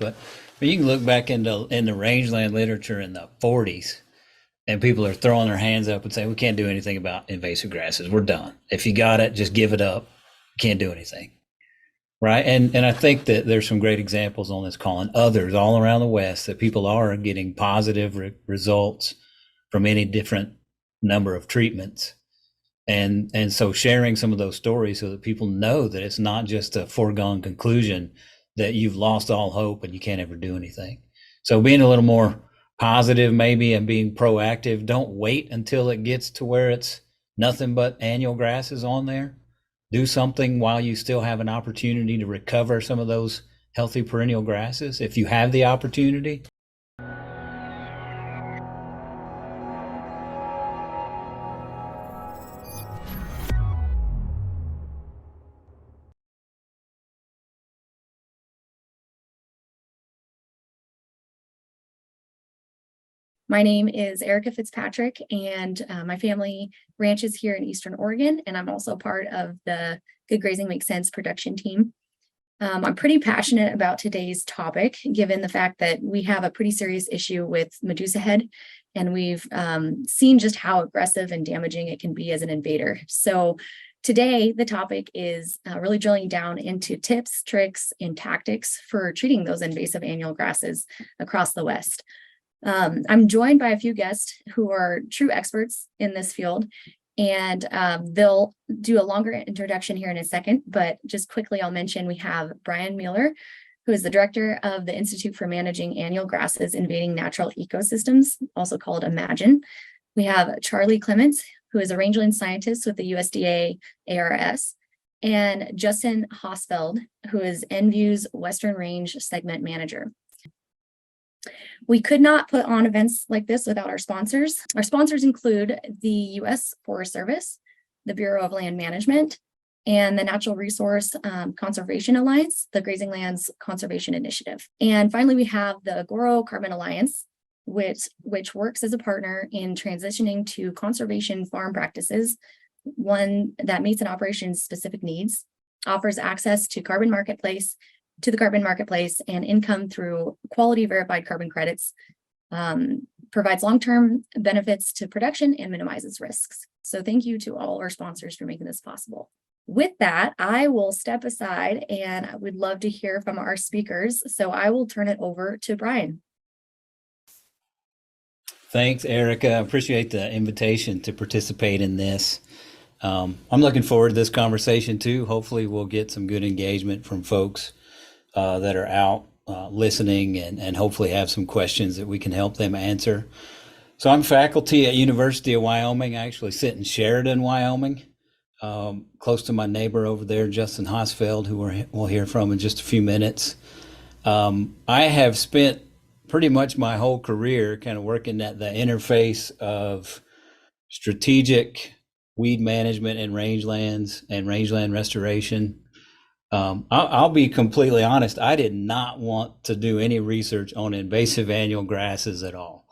but you can look back in the rangeland literature in the 40s, and people are throwing their hands up and saying, we can't do anything about invasive grasses. We're done. If you got it, just give it up. Can't do anything. Right. And I think that there's some great examples on this call and others all around the West that people are getting positive results from any different number of treatments. And so sharing some of those stories so that people know that it's not just a foregone conclusion that you've lost all hope and you can't ever do anything. So being a little more positive maybe and being proactive. Don't wait until it gets to where it's nothing but annual grasses on there. Do something while you still have an opportunity to recover some of those healthy perennial grasses if you have the opportunity. My name is Erika Fitzpatrick, and my family ranches here in Eastern Oregon, and I'm also part of the Good Grazing Makes Sense production team. I'm pretty passionate about today's topic, given the fact that we have a pretty serious issue with medusahead, and we've seen just how aggressive and damaging it can be as an invader. So today, the topic is really drilling down into tips, tricks, and tactics for treating those invasive annual grasses across the West. I'm joined by a few guests who are true experts in this field, and they'll do a longer introduction here in a second, but just quickly I'll mention we have Brian Mealor, who is the director of the Institute for Managing Annual Grasses Invading Natural Ecosystems, also called Imagine. We have Charlie Clements, who is a rangeland scientist with the USDA ARS, and Justin Hossfeld, who is Envu's Western Range Segment Manager. We could not put on events like this without our sponsors. Our sponsors include the U.S. Forest Service, the Bureau of Land Management, and the Natural Resource Conservation Alliance, the Grazing Lands Conservation Initiative. And finally, we have the Agoro Carbon Alliance, which works as a partner in transitioning to conservation farm practices, one that meets an operation's specific needs, offers access to the carbon marketplace and income through quality verified carbon credits, provides long-term benefits to production and minimizes risks. So thank you to all our sponsors for making this possible. With that, I will step aside and I would love to hear from our speakers. So I will turn it over to Brian. Thanks, Erika. I appreciate the invitation to participate in this. I'm looking forward to this conversation too. Hopefully we'll get some good engagement from folks that are out listening and hopefully have some questions that we can help them answer. So I'm faculty at University of Wyoming. I actually sit in Sheridan, Wyoming, close to my neighbor over there, Justin Hossfeld, who we'll hear from in just a few minutes. I have spent pretty much my whole career kind of working at the interface of strategic weed management in rangelands and rangeland restoration. I'll be completely honest. I did not want to do any research on invasive annual grasses at all.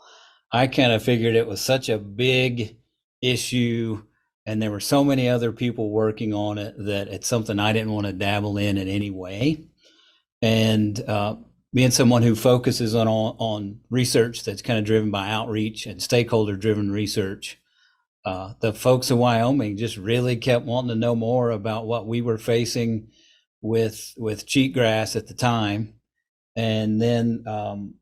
I kind of figured it was such a big issue and there were so many other people working on it that it's something I didn't want to dabble in any way. And being someone who focuses on research that's kind of driven by outreach and stakeholder driven research, the folks in Wyoming just really kept wanting to know more about what we were facing with cheatgrass at the time. And then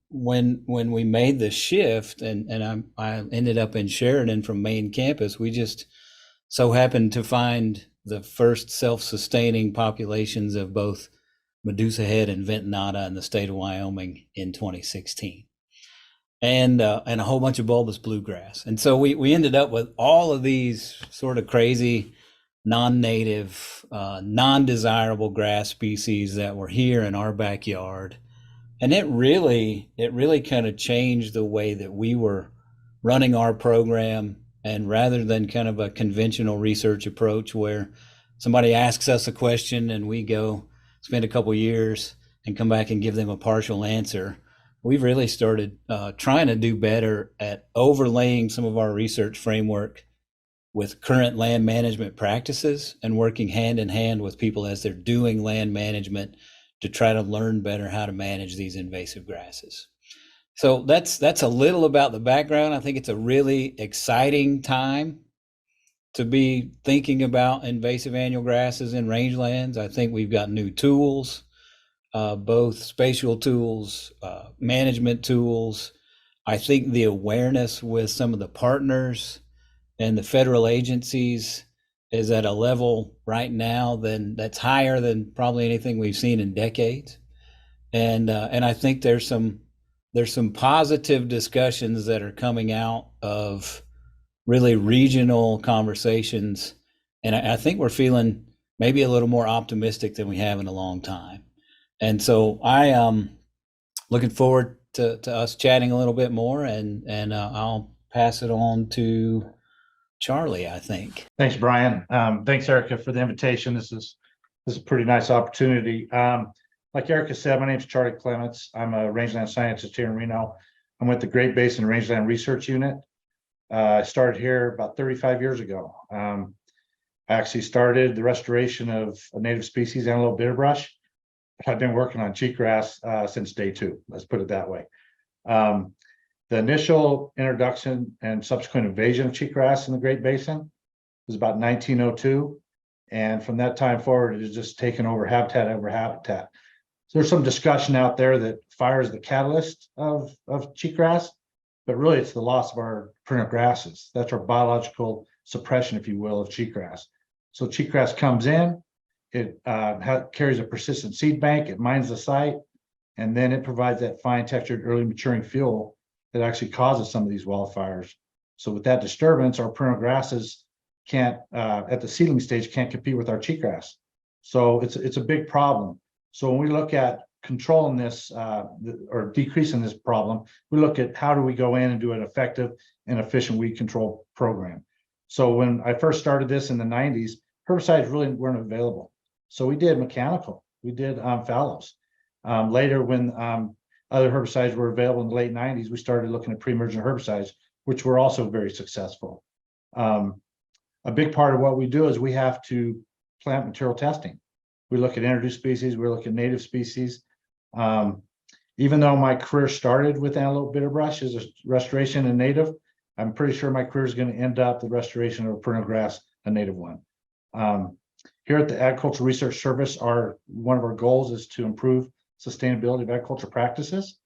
when we made the shift and I ended up in Sheridan from main campus, we just so happened to find the first self-sustaining populations of both medusahead and ventanata in the state of Wyoming in 2016. And a whole bunch of bulbous bluegrass. And so we ended up with all of these sort of crazy non-native, non-desirable grass species that were here in our backyard. And it really kind of changed the way that we were running our program. And rather than kind of a conventional research approach where somebody asks us a question and we go spend a couple years and come back and give them a partial answer, we've really started trying to do better at overlaying some of our research framework with current land management practices and working hand in hand with people as they're doing land management to try to learn better how to manage these invasive grasses. So that's a little about the background. I think it's a really exciting time to be thinking about invasive annual grasses in rangelands. I think we've got new tools, both spatial tools, management tools. I think the awareness with some of the partners and the federal agencies is at a level right now that's higher than probably anything we've seen in decades. And I think there's some positive discussions that are coming out of really regional conversations. And I think we're feeling maybe a little more optimistic than we have in a long time. And so I am looking forward to us chatting a little bit more, and I'll pass it on to Charlie, I think. Thanks, Brian. Thanks, Erika, for the invitation. This is a pretty nice opportunity. Like Erika said, my name is Charlie Clements. I'm a rangeland scientist here in Reno. I'm with the Great Basin Rangeland Research Unit. I started here about 35 years ago. I actually started the restoration of a native species, antelope bitterbrush. I've been working on cheatgrass since day two. Let's put it that way. The initial introduction and subsequent invasion of cheatgrass in the Great Basin was about 1902. And from that time forward, it has just taken over habitat over habitat. So there's some discussion out there that fire is the catalyst of cheatgrass, but really it's the loss of our perennial grasses. That's our biological suppression, if you will, of cheatgrass. So cheatgrass comes in, it carries a persistent seed bank, it mines the site, and then it provides that fine textured early maturing fuel that actually causes some of these wildfires. So with that disturbance, our perennial grasses can't, at the seedling stage, can't compete with our cheatgrass. So it's a big problem. So when we look at controlling this or decreasing this problem, we look at how do we go in and do an effective and efficient weed control program. So when I first started this in the 90s, herbicides really weren't available. So we did mechanical, we did fallows. Later, when other herbicides were available in the late 90s, we started looking at pre-emergent herbicides, which were also very successful. A big part of what we do is we have to plant material testing. We look at introduced species, we look at native species. Even though my career started with antelope bitterbrush as a restoration and native, I'm pretty sure my career is going to end up the restoration of a perennial grass, a native one. Here at the Agricultural Research Service, one of our goals is to improve sustainability of agriculture practices,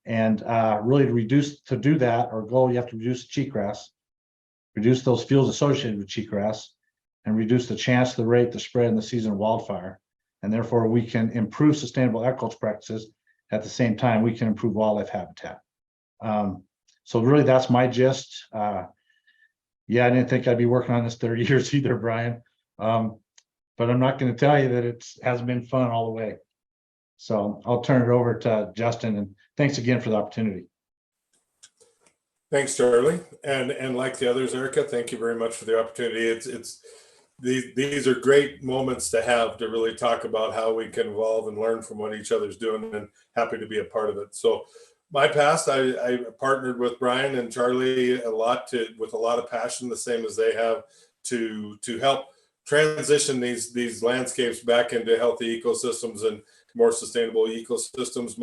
and really to do that, our goal, you have to reduce cheatgrass, reduce those fuels associated with cheatgrass, and reduce the chance, the rate, the spread, and the season of wildfire. And therefore, we can improve sustainable agriculture practices. At the same time, we can improve wildlife habitat. So really, that's my gist. Yeah, I didn't think I'd be working on this 30 years either, Brian. But I'm not going to tell you that it hasn't been fun all the way. So I'll turn it over to Justin, and thanks again for the opportunity. Thanks, Charlie. And like the others, Erika, thank you very much for the opportunity. These are great moments to have to really talk about how we can evolve and learn from what each other's doing, and happy to be a part of it. So my past, I partnered with Brian and Charlie with a lot of passion, the same as they have, to help transition these landscapes back into healthy ecosystems and more sustainable ecosystems.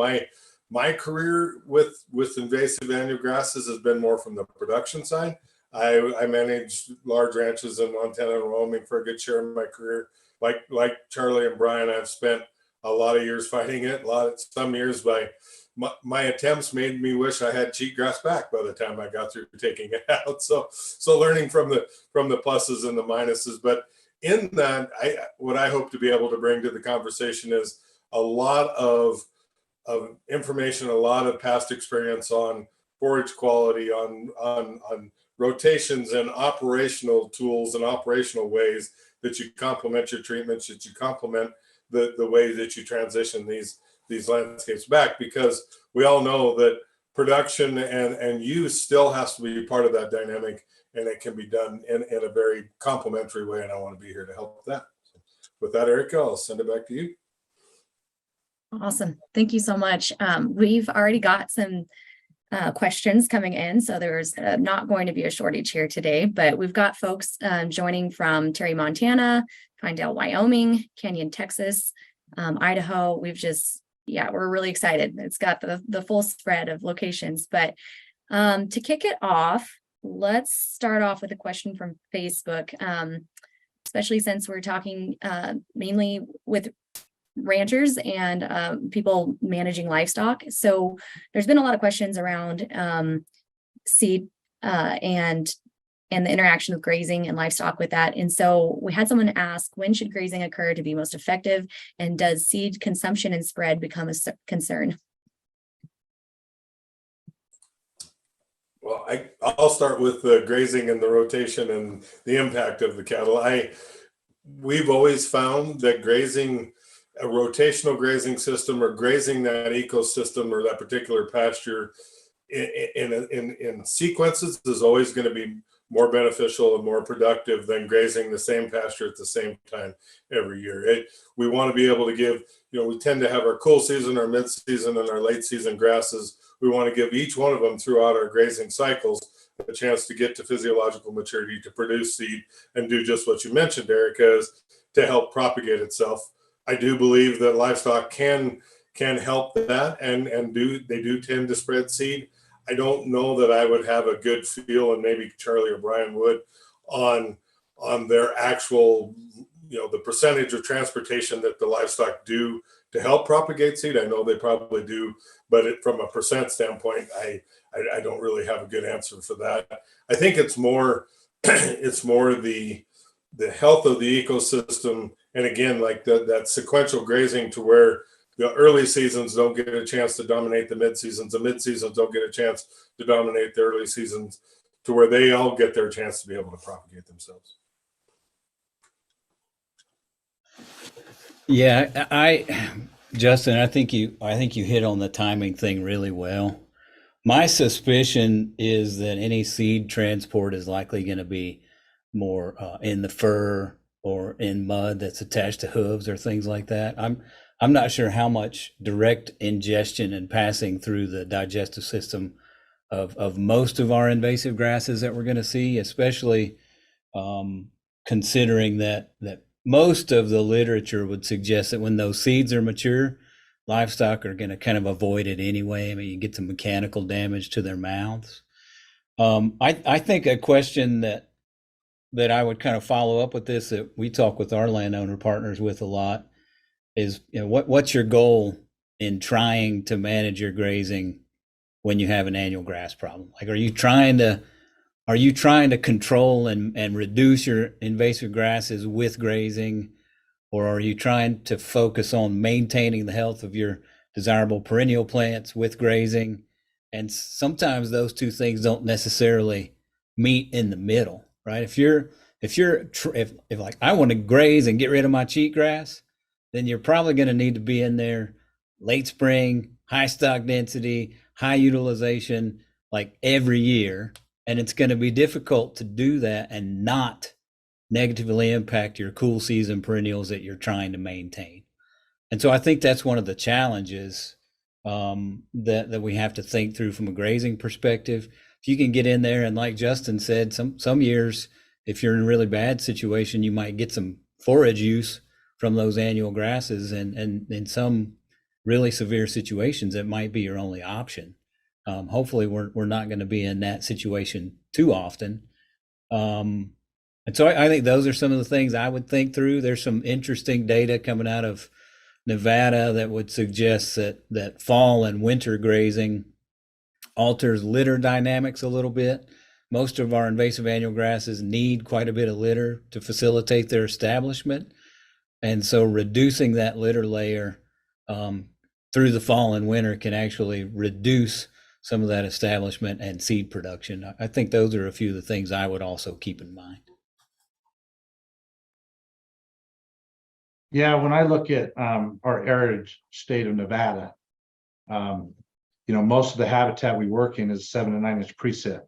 My career with invasive annual grasses has been more from the production side. I managed large ranches in Montana and Wyoming for a good share of my career. Like Charlie and Brian, I've spent a lot of years fighting it. Some years my attempts made me wish I had cheatgrass back by the time I got through taking it out. So learning from the pluses and the minuses. But in that, what I hope to be able to bring to the conversation is a lot of information, a lot of past experience on forage quality, on rotations and operational tools and operational ways that you complement your treatments, that you complement the way that you transition these landscapes back, because we all know that production and use still has to be part of that dynamic, and it can be done in a very complementary way, and I want to be here to help with that. So with that, Erika, I'll send it back to you. Awesome. Thank you so much. We've already got some questions coming in, so there's not going to be a shortage here today, but we've got folks joining from Terry, Montana, Pinedale, Wyoming, Canyon, Texas, Idaho. We're really excited. It's got the full spread of locations. But to kick it off, let's start off with a question from Facebook, especially since we're talking mainly with ranchers and people managing livestock. So there's been a lot of questions around seed and the interaction of grazing and livestock with that. And so we had someone ask, when should grazing occur to be most effective? And does seed consumption and spread become a concern? Well, I'll start with the grazing and the rotation and the impact of the cattle. We've always found that grazing, a rotational grazing system, or grazing that ecosystem or that particular pasture in sequences, is always going to be more beneficial and more productive than grazing the same pasture at the same time every year. We want to be able to give, we tend to have our cool season, our mid season, and our late season grasses. We want to give each one of them throughout our grazing cycles a chance to get to physiological maturity, to produce seed, and do just what you mentioned, Erika, is to help propagate itself. I do believe that livestock can help that, and they do tend to spread seed. I don't know that I would have a good feel, and maybe Charlie or Brian would, on their actual, the percentage of transportation that the livestock do to help propagate seed. I know they probably do, but from a percent standpoint, I don't really have a good answer for that. I think it's more the health of the ecosystem, and again, like that sequential grazing, to where the early seasons don't get a chance to dominate the mid seasons. The mid seasons don't get a chance to dominate the early seasons, to where they all get their chance to be able to propagate themselves. Yeah, Justin, I think you hit on the timing thing really well. My suspicion is that any seed transport is likely going to be more in the fur or in mud that's attached to hooves or things like that. I'm not sure how much direct ingestion and passing through the digestive system of most of our invasive grasses that we're going to see, especially considering that most of the literature would suggest that when those seeds are mature, livestock are going to kind of avoid it anyway. I mean, you get some mechanical damage to their mouths. I think a question that I would kind of follow up with this, that we talk with our landowner partners with a lot, is, what's your goal in trying to manage your grazing when you have an annual grass problem? Like, are you trying to control and reduce your invasive grasses with grazing, or are you trying to focus on maintaining the health of your desirable perennial plants with grazing? And sometimes those two things don't necessarily meet in the middle, right? If like, I want to graze and get rid of my cheatgrass, then you're probably going to need to be in there late spring, high stock density, high utilization, like every year. And it's going to be difficult to do that and not negatively impact your cool season perennials that you're trying to maintain. And so I think that's one of the challenges that we have to think through from a grazing perspective. If you can get in there, and like Justin said, some years, if you're in a really bad situation, you might get some forage use from those annual grasses, and in some really severe situations, it might be your only option. Hopefully we're not going to be in that situation too often. And so I think those are some of the things I would think through. There's some interesting data coming out of Nevada that would suggest that fall and winter grazing alters litter dynamics a little bit. Most of our invasive annual grasses need quite a bit of litter to facilitate their establishment. And so reducing that litter layer through the fall and winter can actually reduce some of that establishment and seed production. I think those are a few of the things I would also keep in mind. Yeah, when I look at our arid state of Nevada, most of the habitat we work in is 7 to 9 inch precip.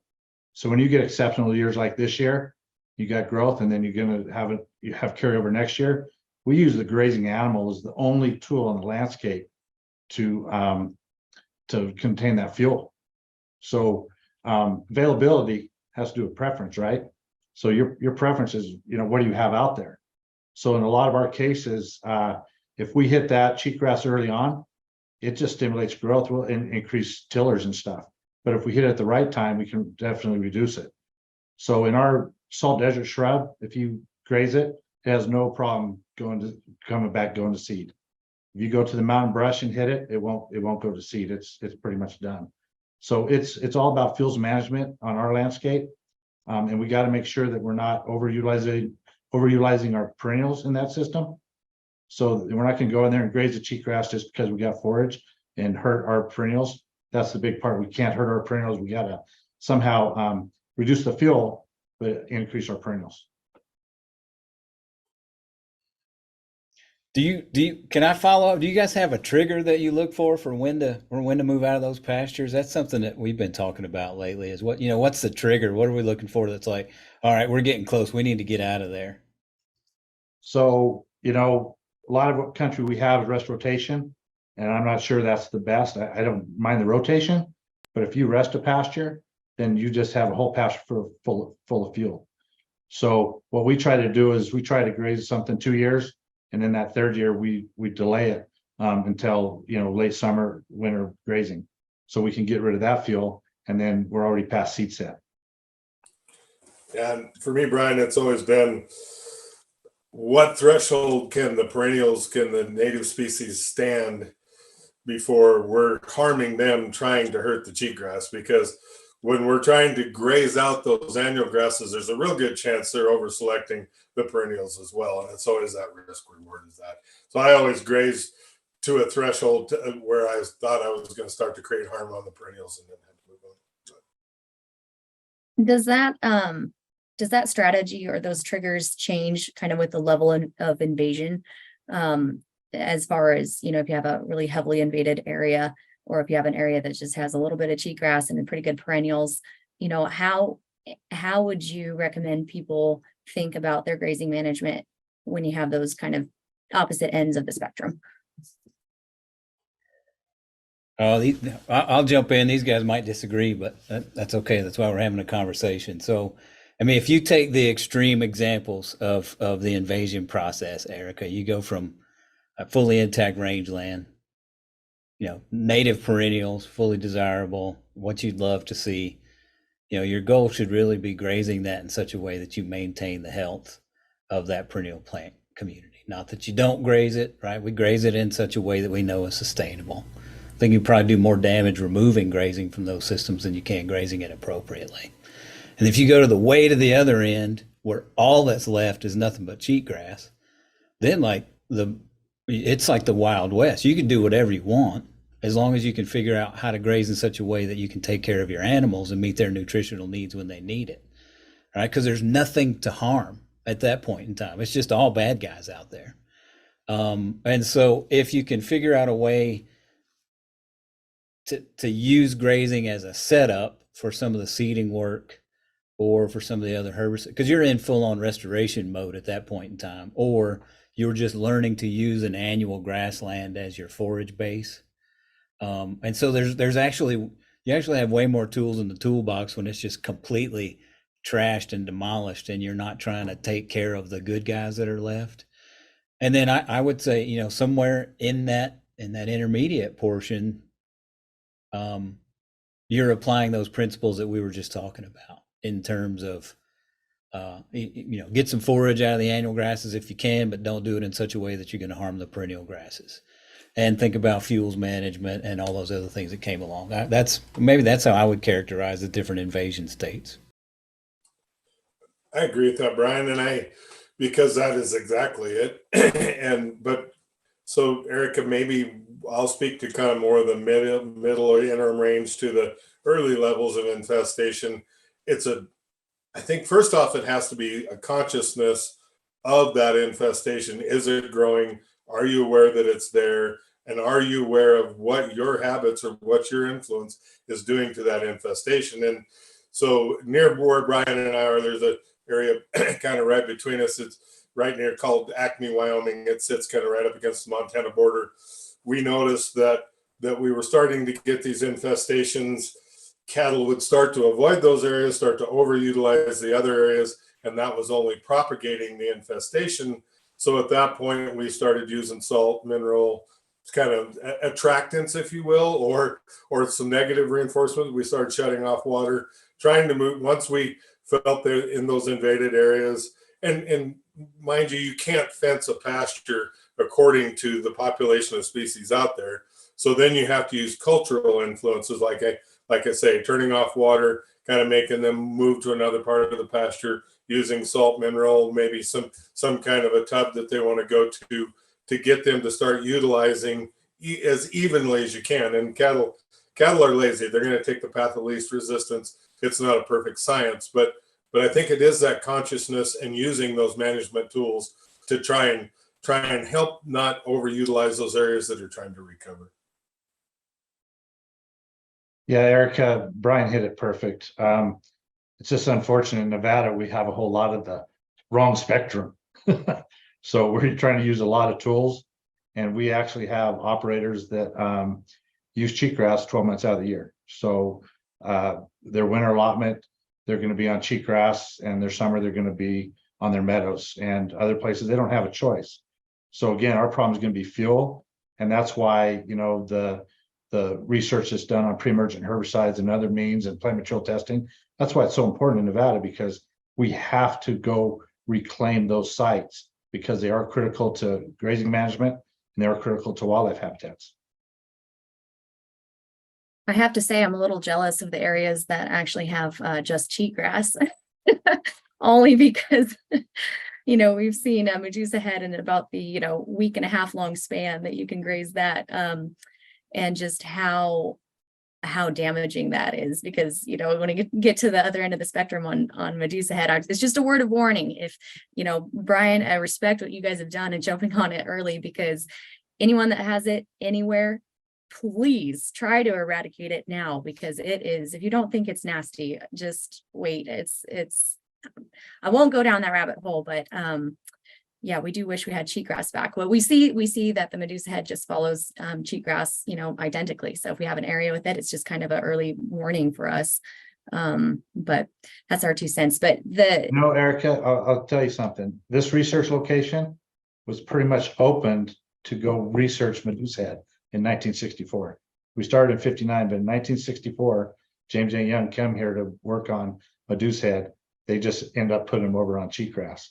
So when you get exceptional years like this year, you got growth, and then you're going to have carryover next year. We use the grazing animal as the only tool in the landscape to contain that fuel. So availability has to do with preference, right? So your preference is, what do you have out there? So in a lot of our cases, If we hit that cheatgrass early on, it just stimulates growth, will increase tillers and stuff. But if we hit it at the right time, we can definitely reduce it. So in our salt desert shrub, if you graze it, it has no problem coming back going to seed. If you go to the mountain brush and hit it, it won't go to seed. It's pretty much done. So it's all about fields management on our landscape. And we got to make sure that we're not overutilizing our perennials in that system. So we're not going to go in there and graze the cheatgrass just because we got forage and hurt our perennials. That's the big part. We can't hurt our perennials. We got to somehow reduce the fuel, but increase our perennials. Can I follow up? Do you guys have a trigger that you look for when to move out of those pastures? That's something that we've been talking about lately is what's the trigger? What are we looking for that's like, all right, we're getting close. We need to get out of there. So, a lot of what country we have is rest rotation, and I'm not sure that's the best. I don't mind the rotation, but if you rest a pasture, then you just have a whole pasture full of fuel. So what we try to do is we try to graze something 2 years, and then that third year we delay it until late summer, winter grazing, so we can get rid of that fuel, and then we're already past seed set. And for me, Brian, it's always been, what threshold can the native species stand before we're harming them trying to hurt the cheatgrass? Because when we're trying to graze out those annual grasses, there's a real good chance they're over selecting the perennials as well. And it's always that risk reward is that. So I always graze to a threshold where I thought I was going to start to create harm on the perennials and then had to move on. Does that strategy or those triggers change kind of with the level of invasion? As far as, if you have a really heavily invaded area, or if you have an area that just has a little bit of cheatgrass and pretty good perennials, how would you recommend people think about their grazing management when you have those kind of opposite ends of the spectrum? I'll jump in. These guys might disagree, but that's okay. That's why we're having a conversation. So, I mean, if you take the extreme examples of the invasion process, Erika, you go from a fully intact rangeland, native perennials, fully desirable, what you'd love to see. Your goal should really be grazing that in such a way that you maintain the health of that perennial plant community. Not that you don't graze it, right? We graze it in such a way that we know is sustainable. I think you probably do more damage removing grazing from those systems than you can grazing it appropriately. And if you go to the other end, where all that's left is nothing but cheatgrass, then it's like the Wild West. You can do whatever you want as long as you can figure out how to graze in such a way that you can take care of your animals and meet their nutritional needs when they need it, right? Because there's nothing to harm at that point in time. It's just all bad guys out there. And so if you can figure out a way to use grazing as a setup for some of the seeding work or for some of the other herbicides, because you're in full-on restoration mode at that point in time, or you're just learning to use an annual grassland as your forage base. And so you actually have way more tools in the toolbox when it's just completely trashed and demolished and you're not trying to take care of the good guys that are left. And then I would say, somewhere in that intermediate portion, you're applying those principles that we were just talking about in terms of, get some forage out of the annual grasses if you can, but don't do it in such a way that you're going to harm the perennial grasses. And think about fuels management and all those other things that came along. That's how I would characterize the different invasion states. I agree with that, Brian, because that is exactly it. So Erika, maybe I'll speak to kind of more of the middle or interim range to the early levels of infestation. I think first off, it has to be a consciousness of that infestation. Is it growing? Are you aware that it's there? And are you aware of what your habits or what your influence is doing to that infestation? And so near where Brian and I are, there's an area kind of right between us. It's right near called Acme, Wyoming. It sits kind of right up against the Montana border. We noticed that we were starting to get these infestations. Cattle would start to avoid those areas, start to overutilize the other areas, and that was only propagating the infestation. So at that point, we started using salt, mineral, kind of attractants, if you will, or some negative reinforcement. We started shutting off water, trying to move once we felt that in those invaded areas. And mind you, you can't fence a pasture according to the population of species out there. So then you have to use cultural influences, like I say, turning off water, kind of making them move to another part of the pasture, using salt, mineral, maybe some kind of a tub that they want to go to get them to start utilizing as evenly as you can. And cattle are lazy. They're going to take the path of least resistance. It's not a perfect science, but I think it is that consciousness and using those management tools to try and help not overutilize those areas that are trying to recover. Yeah, Erika, Brian hit it perfect. It's just unfortunate in Nevada, we have a whole lot of the wrong spectrum. So we're trying to use a lot of tools, and we actually have operators that use cheatgrass 12 months out of the year. So their winter allotment, they're going to be on cheatgrass, and their summer, they're going to be on their meadows, and other places they don't have a choice. So again, our problem is going to be fuel, and that's why, you know, the research that's done on pre-emergent herbicides and other means and plant material testing, that's why it's so important in Nevada, because we have to go reclaim those sites, because they are critical to grazing management and they are critical to wildlife habitats. I have to say, I'm a little jealous of the areas that actually have just cheatgrass, only because, you know, we've seen a medusahead in about the, you know, week and a half long span that you can graze that, and just how damaging that is, because, you know, when you get to the other end of the spectrum on medusahead, it's just a word of warning. If, you know, Brian, I respect what you guys have done and jumping on it early, because anyone that has it anywhere, please try to eradicate it now, because it is, if you don't think it's nasty, just wait. It's I won't go down that rabbit hole, but yeah, we do wish we had cheatgrass back. Well, we see that the medusahead just follows cheatgrass, you know, identically. So if we have an area with it, it's just kind of an early warning for us. But that's our 2 cents. But No, Erika, I'll tell you something. This research location was pretty much opened to go research medusahead in 1964. We started in 59, but in 1964, James A. Young came here to work on medusahead. They just end up putting them over on cheatgrass.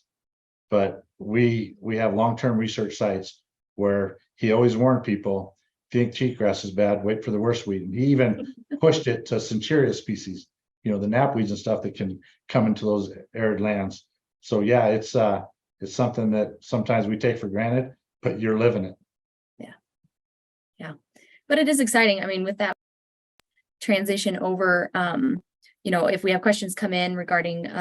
But we have long-term research sites where he always warned people, if you think cheatgrass is bad, wait for the worst weed. And he even pushed it to centuria species, you know, the knapweeds and stuff that can come into those arid lands. So yeah, it's something that sometimes we take for granted, but you're living it. Yeah, but it is exciting. I mean, with that transition over, you know, if we have questions come in regarding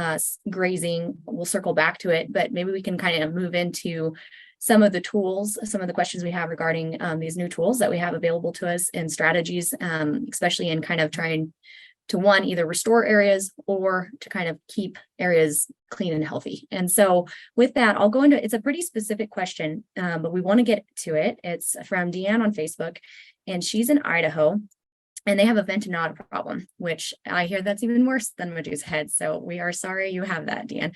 grazing, we'll circle back to it, but maybe we can kind of move into some of the tools, some of the questions we have regarding these new tools that we have available to us, and strategies, especially in kind of trying to, one, either restore areas or to kind of keep areas clean and healthy. And so with that, I'll go into, it's a pretty specific question, but we want to get to it. It's from Deanne on Facebook, and she's in Idaho. And they have a ventanata problem, which I hear that's even worse than medusahead. So we are sorry you have that, Deanne.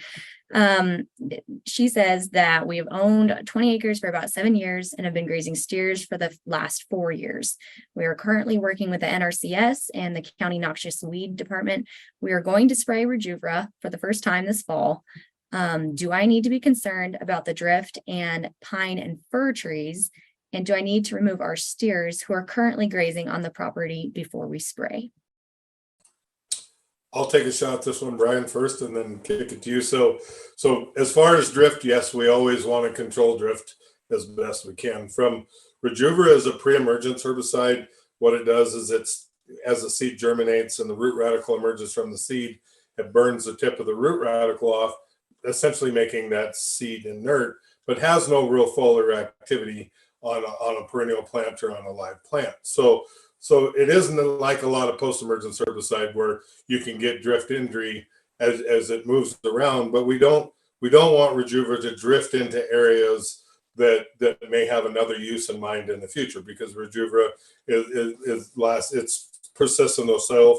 She says that we have owned 20 acres for about 7 years and have been grazing steers for the last 4 years. We are currently working with the NRCS and the County Noxious Weed Department. We are going to spray Rejuvra for the first time this fall. Do I need to be concerned about the drift and pine and fir trees? And do I need to remove our steers who are currently grazing on the property before we spray? I'll take a shot at this one, Brian, first, and then kick it to you. So as far as drift, yes, we always want to control drift as best we can. From Rejuvra as a pre-emergence herbicide, what it does is it's, as the seed germinates and the root radical emerges from the seed, it burns the tip of the root radical off, essentially making that seed inert, but has no real foliar activity on a perennial plant or on a live plant. So it isn't like a lot of post-emergence herbicide where you can get drift injury as it moves around, but we don't want Rejuvra to drift into areas that may have another use in mind in the future, because Rejuvra it persists in the soil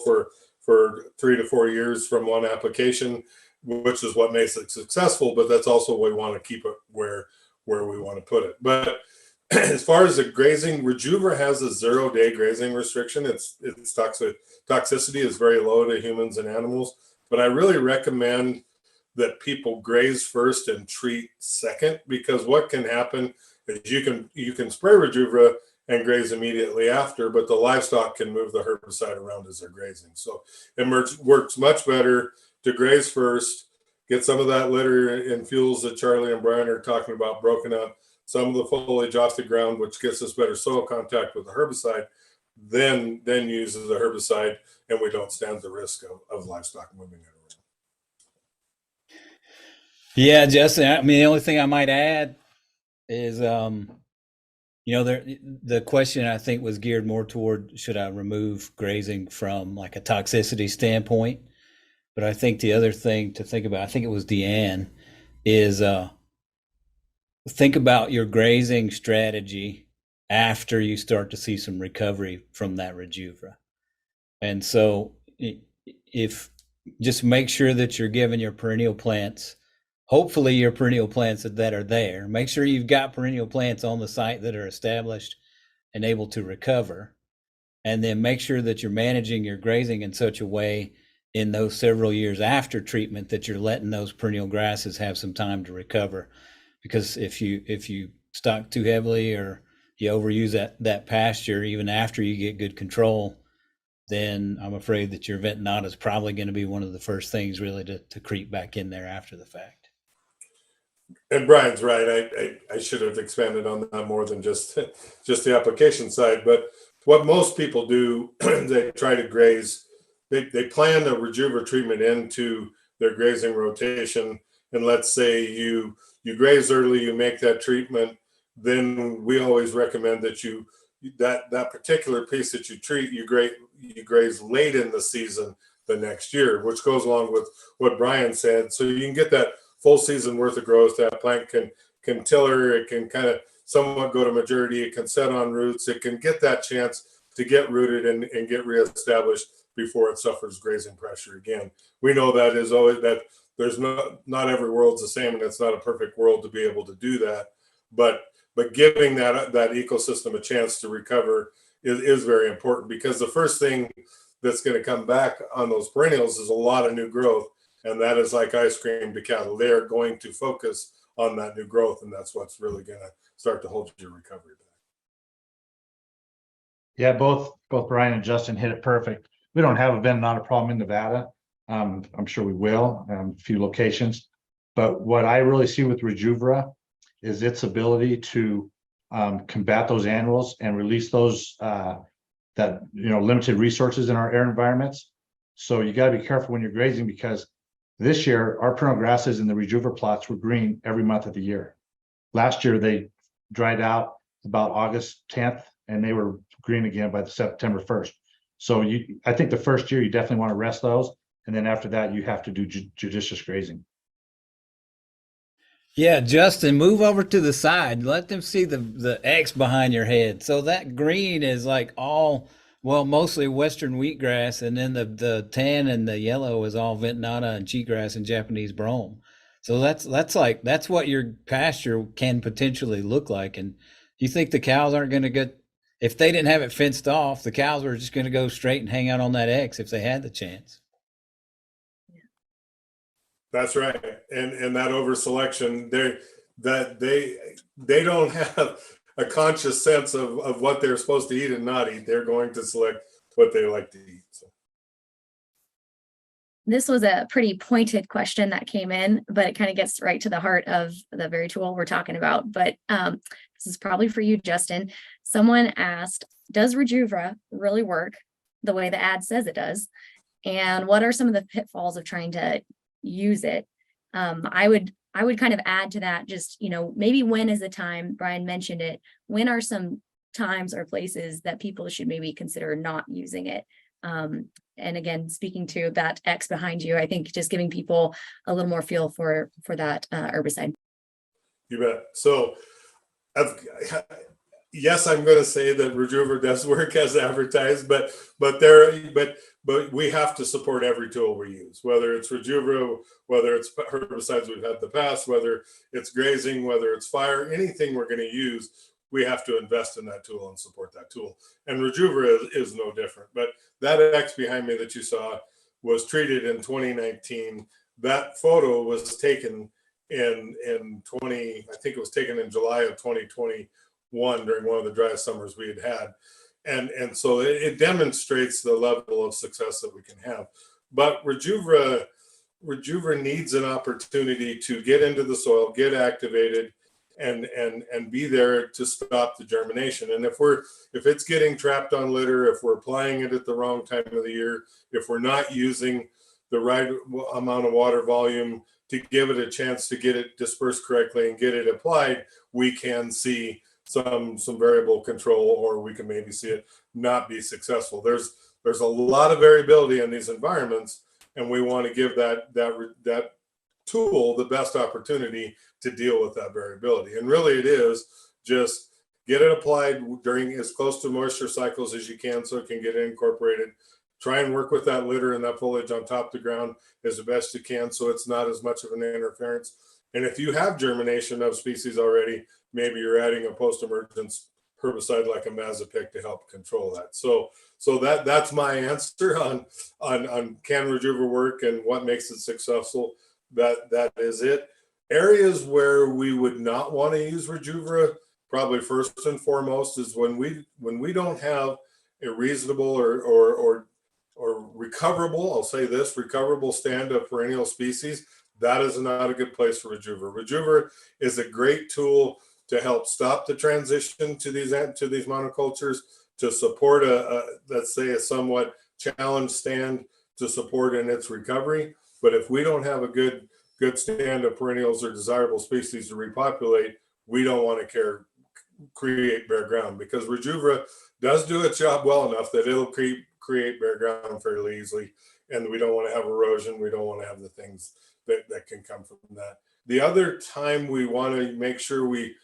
for 3 to 4 years from one application, which is what makes it successful. But that's also we want to keep it where where we want to put it. But as far as the grazing, Rejuva has a 0-day grazing restriction. Its toxicity is very low to humans and animals, but I really recommend that people graze first and treat second, because what can happen is you can spray Rejuva and graze immediately after, but the livestock can move the herbicide around as they're grazing. So it works much better to graze first, get some of that litter and fuels that Charlie and Brian are talking about broken up, some of the foliage off the ground, which gets us better soil contact with the herbicide, then uses the herbicide, and we don't stand the risk of livestock moving it around. Yeah, Justin, I mean, the only thing I might add is, the question I think was geared more toward, should I remove grazing from like a toxicity standpoint? But I think the other thing to think about, I think it was Deanne, is think about your grazing strategy after you start to see some recovery from that Rejuva. And so if just make sure that you're giving your perennial plants, hopefully your perennial plants that are there, make sure you've got perennial plants on the site that are established and able to recover. And then make sure that you're managing your grazing in such a way in those several years after treatment that you're letting those perennial grasses have some time to recover. Because if you stock too heavily or you overuse that pasture, even after you get good control, then I'm afraid that your ventanata is probably going to be one of the first things really to creep back in there after the fact. And Brian's right. I should have expanded on that more than just the application side. But what most people do, they try to graze. They plan a Rejuva treatment into their grazing rotation. And let's say you graze early, you make that treatment. Then we always recommend that that particular piece that you treat, you graze late in the season the next year, which goes along with what Brian said. So you can get that full season worth of growth. That plant can tiller, it can kind of somewhat go to maturity, it can set on roots, it can get that chance to get rooted and get reestablished before it suffers grazing pressure again. We know that is always that there's not every world's the same, and it's not a perfect world to be able to do that. But giving that ecosystem a chance to recover is very important, because the first thing that's going to come back on those perennials is a lot of new growth. And that is like ice cream to cattle. They're going to focus on that new growth, and that's what's really going to start to hold your recovery back. Yeah, both Brian and Justin hit it perfect. We don't have a ventanata problem in Nevada. I'm sure we will, a few locations. But what I really see with Rejuva is its ability to combat those annuals and release those limited resources in our air environments. So you got to be careful when you're grazing, because this year our perennial grasses in the Rejuva plots were green every month of the year. Last year they dried out about August 10th, and they were green again by September 1st. So I think the first year you definitely want to rest those, and then after that you have to do judicious grazing. Yeah, Justin, move over to the side. Let them see the X behind your head. So that green is like mostly Western wheatgrass, and then the tan and the yellow is all ventanata and cheatgrass and Japanese brome. So that's what your pasture can potentially look like. And you think the cows aren't going to get, if they didn't have it fenced off, the cows were just going to go straight and hang out on that X if they had the chance. That's right. And that over selection, they don't have a conscious sense of what they're supposed to eat and not eat. They're going to select what they like to eat. So. This was a pretty pointed question that came in, but it kind of gets right to the heart of the very tool we're talking about. But this is probably for you, Justin. Someone asked, does Rejuva really work the way the ad says it does? And what are some of the pitfalls of trying to use it? I would kind of add to that, just, maybe when is the time, Brian mentioned it, when are some times or places that people should maybe consider not using it? And again, speaking to that X behind you, I think just giving people a little more feel for that herbicide. You bet. So yes, I'm going to say that Rejuver does work as advertised, but we have to support every tool we use, whether it's Rejuver, whether it's herbicides we've had in the past, whether it's grazing, whether it's fire, anything we're going to use, we have to invest in that tool and support that tool. And Rejuver is no different. But that X behind me that you saw was treated in 2019. That photo was taken in 20, I think it was taken in July of 2021 during one of the driest summers we had. And so it demonstrates the level of success that we can have. But Rejuver needs an opportunity to get into the soil, get activated, and be there to stop the germination. And if it's getting trapped on litter, if we're applying it at the wrong time of the year, if we're not using the right amount of water volume to give it a chance to get it dispersed correctly and get it applied, we can see some variable control, or we can maybe see it not be successful. There's a lot of variability in these environments, and we want to give that tool the best opportunity to deal with that variability. And really it is just get it applied during as close to moisture cycles as you can so it can get incorporated. Try and work with that litter and that foliage on top of the ground as the best you can so it's not as much of an interference. And if you have germination of species already, maybe you're adding a post-emergence herbicide like a medusahead to help control that. So that's my answer on can Rejuver work and what makes it successful. That is it. Areas where we would not want to use Rejuver, probably first and foremost, is when we don't have a reasonable or recoverable, I'll say this, recoverable stand of perennial species. That is not a good place for Rejuver. Rejuver is a great tool to help stop the transition to these monocultures, to support let's say a somewhat challenged stand to support in its recovery. But if we don't have a good stand of perennials or desirable species to repopulate, we don't want to create bare ground, because Rejuver does do its job well enough that it'll create bare ground fairly easily. And we don't want to have erosion. We don't want to have the things that can come from that. The other time we want to make sure we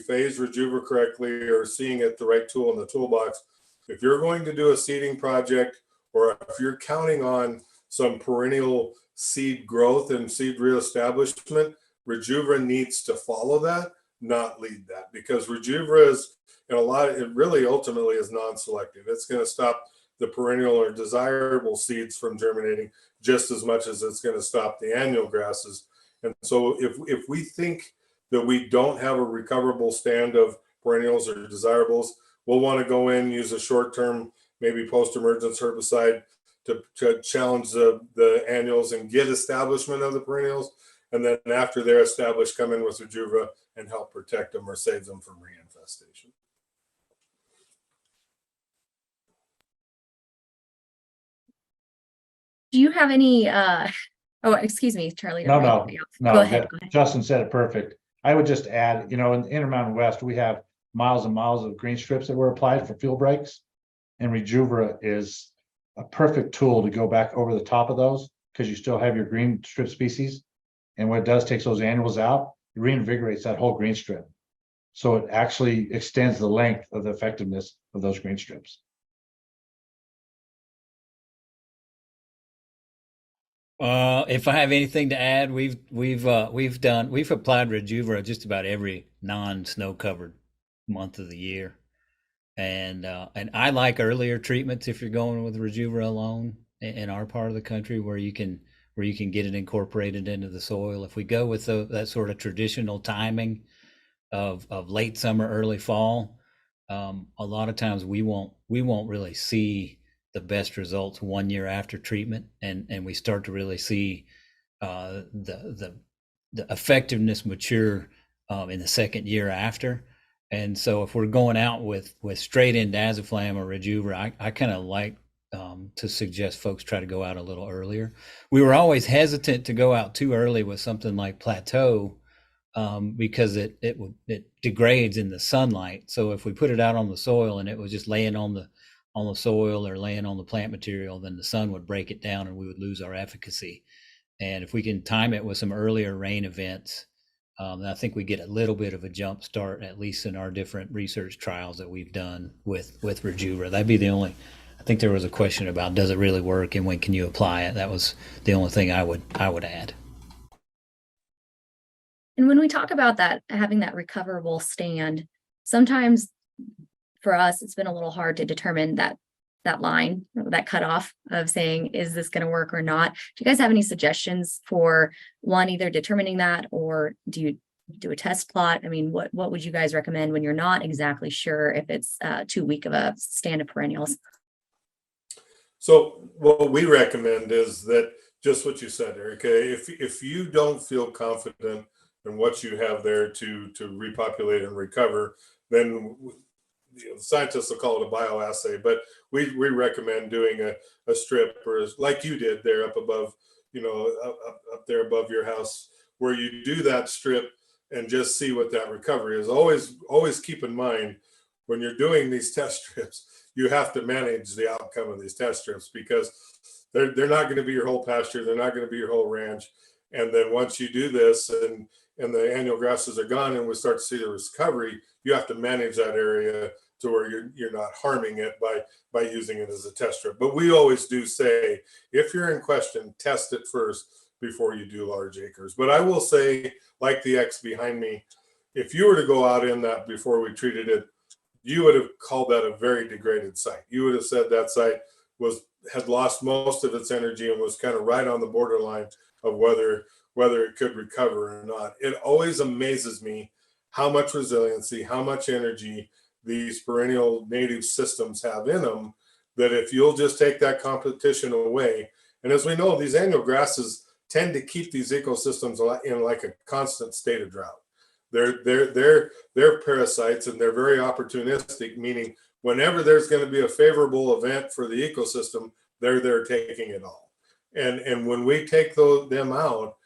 phase Rejuver correctly, or seeing it the right tool in the toolbox. If you're going to do a seeding project, or if you're counting on some perennial seed growth and seed reestablishment, Rejuver needs to follow that, not lead that, because Rejuver is, in it really ultimately is non-selective. It's going to stop the perennial or desirable seeds from germinating just as much as it's going to stop the annual grasses. And so if we think that we don't have a recoverable stand of perennials or desirables, we'll want to go in, use a short-term, maybe post-emergence herbicide to challenge the annuals and get establishment of the perennials. And then after they're established, come in with Rejuver and help protect them or save them from reinfestation. Do you have any, oh, excuse me, Charlie. No. Go ahead. Justin said it perfect. I would just add, in Intermountain West, we have miles and miles of green strips that were applied for field breaks. And Rejuver is a perfect tool to go back over the top of those, because you still have your green strip species. And what it does, takes those annuals out, it reinvigorates that whole green strip. So it actually extends the length of the effectiveness of those green strips. If I have anything to add, we've applied Rejuver just about every non-snow covered month of the year, and I like earlier treatments if you're going with Rejuver alone in our part of the country, where you can get it incorporated into the soil. If we go with that sort of traditional timing of late summer, early fall, a lot of times we won't really see the best results 1 year after treatment, and we start to really see the effectiveness mature in the second year after. And so if we're going out with straight indaziflam or Rejuver, I kind of like to suggest folks try to go out a little earlier. We were always hesitant to go out too early with something like Plateau, because it degrades in the sunlight. So if we put it out on the soil and it was just laying on the soil or laying on the plant material, then the sun would break it down and we would lose our efficacy. And if we can time it with some earlier rain events, And I think we get a little bit of a jump start, at least in our different research trials that we've done with Rejuvra. That'd be the only. I think there was a question about does it really work and when can you apply it. That was the only thing I would add. And when we talk about that, having that recoverable stand, sometimes for us, it's been a little hard to determine that line, that cutoff of saying, is this going to work or not? Do you guys have any suggestions for one, either determining that, or do you do a test plot? I mean, what would you guys recommend when you're not exactly sure if it's too weak of a stand of perennials? So what we recommend is that just what you said, Erika, if you don't feel confident in what you have there to repopulate and recover, then scientists will call it a bioassay, but we recommend doing a strip, or like you did there up above, up there above your house, where you do that strip and just see what that recovery is. Always keep in mind when you're doing these test strips, you have to manage the outcome of these test strips, because they're not going to be your whole pasture. They're not going to be your whole ranch. And then once you do this and the annual grasses are gone and we start to see the recovery, you have to manage that area to where you're not harming it by using it as a test strip. But we always do say, if you're in question, test it first before you do large acres. But I will say, like the X behind me, if you were to go out in that before we treated it, you would have called that a very degraded site. You would have said that site had lost most of its energy and was kind of right on the borderline of whether it could recover or not. It always amazes me how much resiliency, how much energy these perennial native systems have in them, that if you'll just take that competition away, and as we know, these annual grasses tend to keep these ecosystems in like a constant state of drought. They're parasites, and they're very opportunistic, meaning whenever there's going to be a favorable event for the ecosystem, they're taking it all. And when we take them out,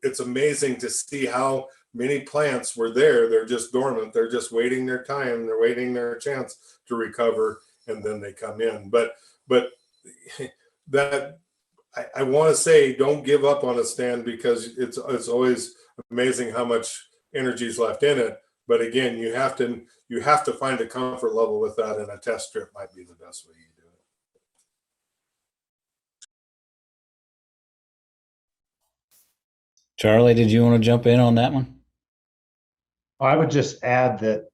it's amazing to see how many plants were there. They're just dormant. They're just waiting their time. They're waiting their chance to recover, and then they come in. But that I want to say, don't give up on a stand, because it's always amazing how much energy is left in it. But again, you have to find a comfort level with that, and a test strip might be the best way you do it. Charlie, did you want to jump in on that one? I would just add that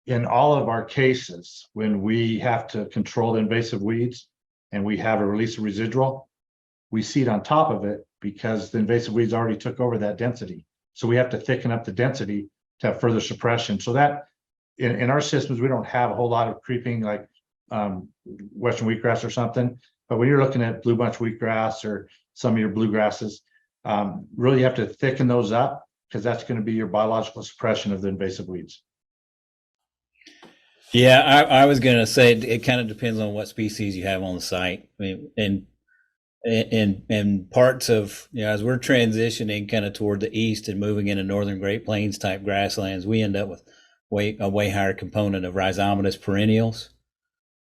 in all of our cases, when we have to control the invasive weeds and we have a release of residual, we seed on top of it because the invasive weeds already took over that density. So we have to thicken up the density to have further suppression. So that in our systems, we don't have a whole lot of creeping like Western wheatgrass or something. But when you're looking at blue bunch wheatgrass or some of your bluegrasses, really you have to thicken those up, because that's going to be your biological suppression of the invasive weeds. Yeah, I was going to say it kind of depends on what species you have on the site. I mean, and parts of, as we're transitioning kind of toward the east and moving into northern Great Plains type grasslands, we end up with a way higher component of rhizomatous perennials,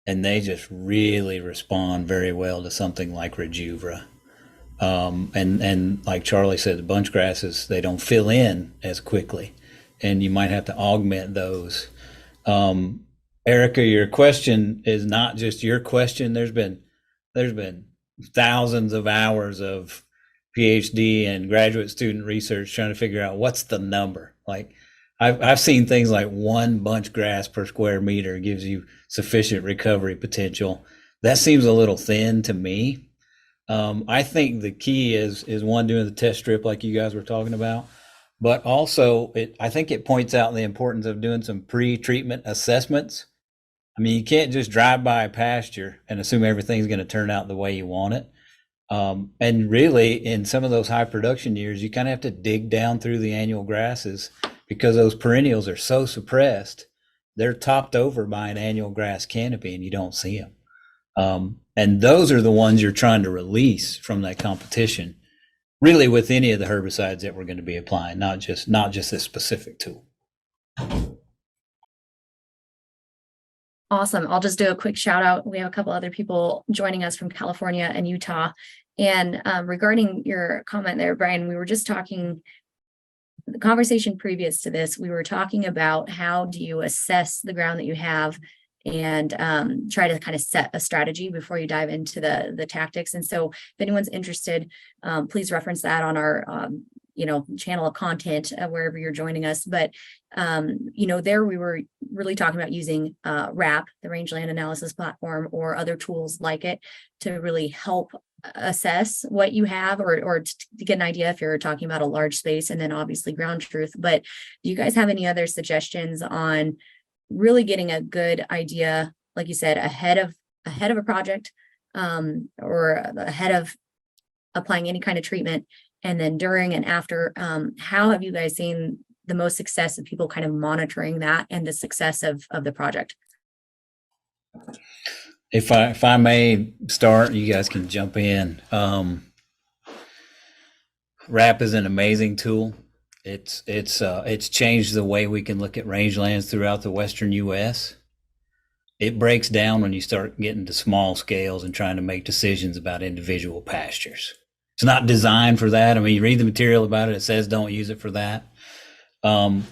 and they just really respond very well to something like Rejuvra. And like Charlie said, the bunch grasses, they don't fill in as quickly, and you might have to augment those. Erika, your question is not just your question. There's been thousands of hours of PhD and graduate student research trying to figure out what's the number. Like I've seen things like 1 bunch grass per square meter gives you sufficient recovery potential. That seems a little thin to me. I think the key is one, doing the test strip like you guys were talking about, but also I think it points out the importance of doing some pre-treatment assessments. I mean, you can't just drive by a pasture and assume everything's going to turn out the way you want it. And really, in some of those high production years, you kind of have to dig down through the annual grasses, because those perennials are so suppressed. They're topped over by an annual grass canopy, and you don't see them. And those are the ones you're trying to release from that competition, really, with any of the herbicides that we're going to be applying, not just this specific tool. Awesome. I'll just do a quick shout out. We have a couple other people joining us from California and Utah. And regarding your comment there, Brian, we were just talking the conversation previous to this, we were talking about how do you assess the ground that you have and try to kind of set a strategy before you dive into the tactics. And so if anyone's interested, please reference that on our channel of content wherever you're joining us. But there we were really talking about using RAP, the Rangeland Analysis Platform, or other tools like it to really help assess what you have, or to get an idea if you're talking about a large space, and then obviously ground truth. But do you guys have any other suggestions on really getting a good idea, like you said, ahead of a project, or ahead of applying any kind of treatment, and then during and after? How have you guys seen the most success of people kind of monitoring that and the success of the project? If I may start, you guys can jump in. RAP is an amazing tool. It's changed the way we can look at rangelands throughout the Western U.S. It breaks down when you start getting to small scales and trying to make decisions about individual pastures. It's not designed for that. I mean, you read the material about it, it says don't use it for that.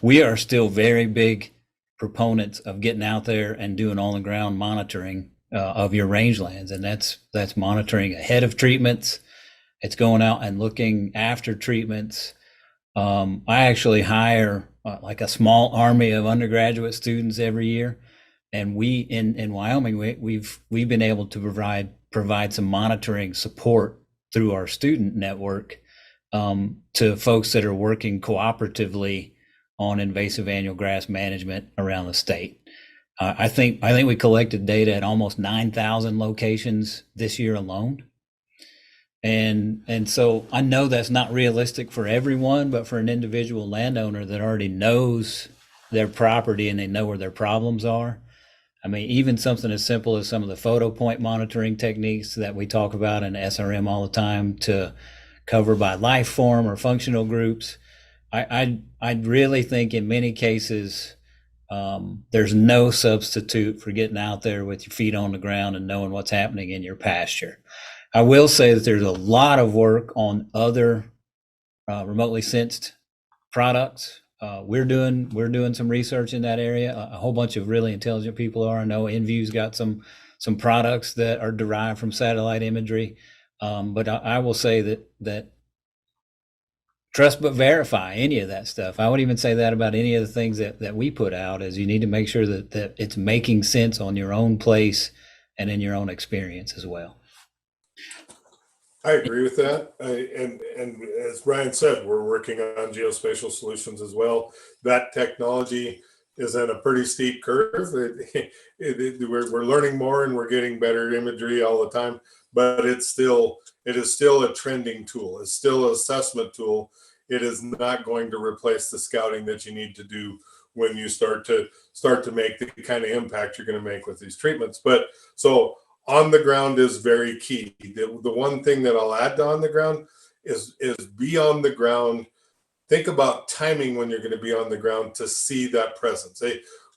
We are still very big proponents of getting out there and doing on the ground monitoring of your rangelands, and that's monitoring ahead of treatments. It's going out and looking after treatments. I actually hire like a small army of undergraduate students every year, and we in Wyoming we've been able to provide some monitoring support through our student network to folks that are working cooperatively on invasive annual grass management around the state. I think we collected data at almost 9,000 locations this year alone. And so I know that's not realistic for everyone, but for an individual landowner that already knows their property and they know where their problems are. I mean, even something as simple as some of the photo point monitoring techniques that we talk about in SRM all the time, to cover by life form or functional groups. I really think in many cases, there's no substitute for getting out there with your feet on the ground and knowing what's happening in your pasture. I will say that there's a lot of work on other remotely sensed products. We're doing some research in that area. A whole bunch of really intelligent people are. I know Envu's got some products that are derived from satellite imagery. But I will say that trust but verify any of that stuff. I would even say that about any of the things that we put out, is you need to make sure that it's making sense on your own place and in your own experience as well. I agree with that. And as Brian said, we're working on geospatial solutions as well. That technology is in a pretty steep curve. We're learning more and we're getting better imagery all the time, but it is still a trending tool. It's still an assessment tool. It is not going to replace the scouting that you need to do when you start to make the kind of impact you're going to make with these treatments. But so on the ground is very key. The one thing that I'll add to on the ground is be on the ground. Think about timing when you're going to be on the ground to see that presence.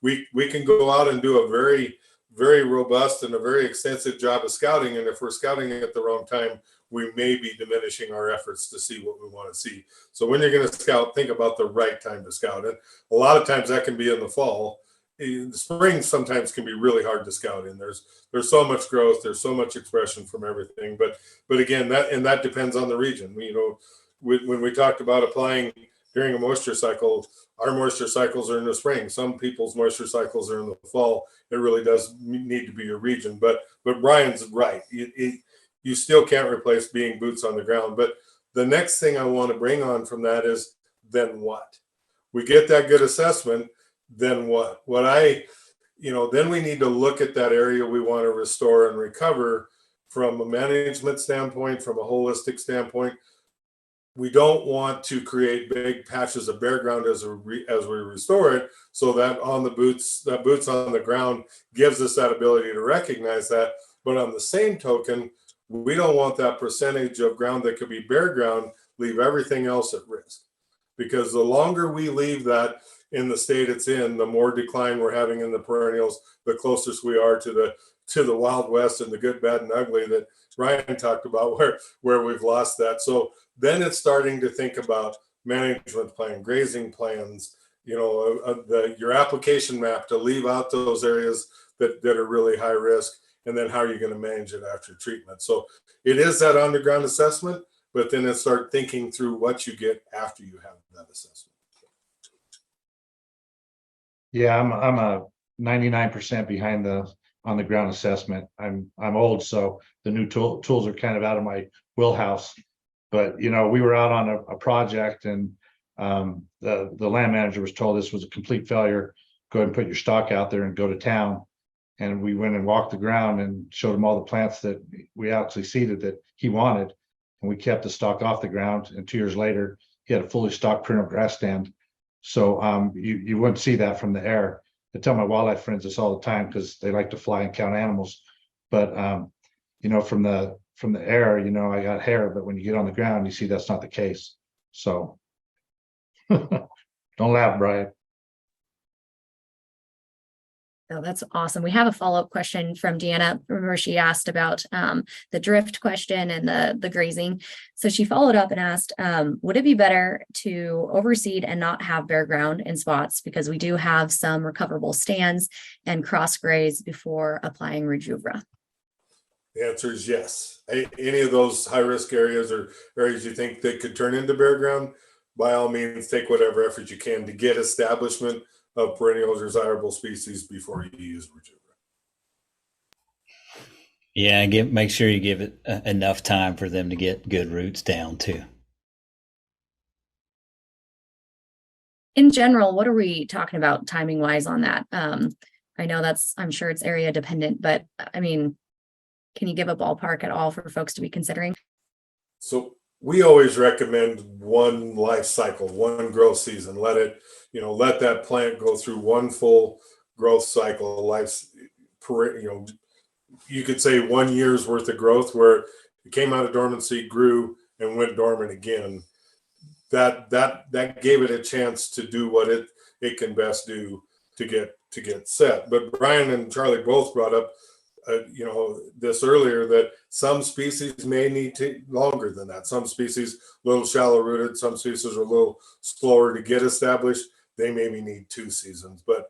We can go out and do a very, very robust and a very extensive job of scouting. And if we're scouting at the wrong time, we may be diminishing our efforts to see what we want to see. So when you're going to scout, think about the right time to scout. And a lot of times that can be in the fall. In the spring sometimes can be really hard to scout in. There's so much growth, there's so much expression from everything. But again, that depends on the region. When we talked about applying during a moisture cycle, our moisture cycles are in the spring. Some people's moisture cycles are in the fall. It really does need to be your region. But Brian's right. You still can't replace being boots on the ground. But the next thing I want to bring on from that is, then what? We get that good assessment. Then what? Then we need to look at that area we want to restore and recover from a management standpoint, from a holistic standpoint. We don't want to create big patches of bare ground as we restore it, so that boots on the ground gives us that ability to recognize that. But on the same token, we don't want that percentage of ground that could be bare ground leave everything else at risk, because the longer we leave that in the state it's in, the more decline we're having in the perennials, the closest we are to the Wild West and the good, bad, and ugly that Ryan talked about, where we've lost that. So then it's starting to think about management plan, grazing plans, your application map to leave out those areas that are really high risk, and then how are you going to manage it after treatment. So it is that underground assessment, but then it's start thinking through what you get after you have that assessment. Yeah, I'm a 99% behind the on the ground assessment. I'm old, so the new tools are kind of out of my wheelhouse. But we were out on a project, and the land manager was told this was a complete failure. Go ahead and put your stock out there and go to town. And we went and walked the ground and showed him all the plants that we actually seeded that he wanted. And we kept the stock off the ground. And 2 years later, he had a fully stocked perennial grass stand. So you wouldn't see that from the air. I tell my wildlife friends this all the time because they like to fly and count animals. But from the air, I got hair, but when you get on the ground, you see that's not the case. So don't laugh, Brian. Oh, that's awesome. We have a follow-up question from Deanna. Remember, she asked about the drift question and the grazing. So she followed up and asked, would it be better to overseed and not have bare ground in spots, because we do have some recoverable stands, and cross graze before applying Rejuva? The answer is yes. Any of those high-risk areas or areas you think they could turn into bare ground, by all means, take whatever effort you can to get establishment of perennial desirable species before you use Rejuva. Yeah, make sure you give it enough time for them to get good roots down too. In general, what are we talking about timing wise on that? I know I'm sure it's area dependent, but I mean, can you give a ballpark at all for folks to be considering? So we always recommend one life cycle, one growth season. Let that plant go through one full growth cycle, you could say 1 year's worth of growth where it came out of dormancy, grew, and went dormant again. That gave it a chance to do what it can best do to get set. But Brian and Charlie both brought up this earlier, that some species may need longer than that. Some species a little shallow rooted, some species are a little slower to get established. They maybe need 2 seasons. But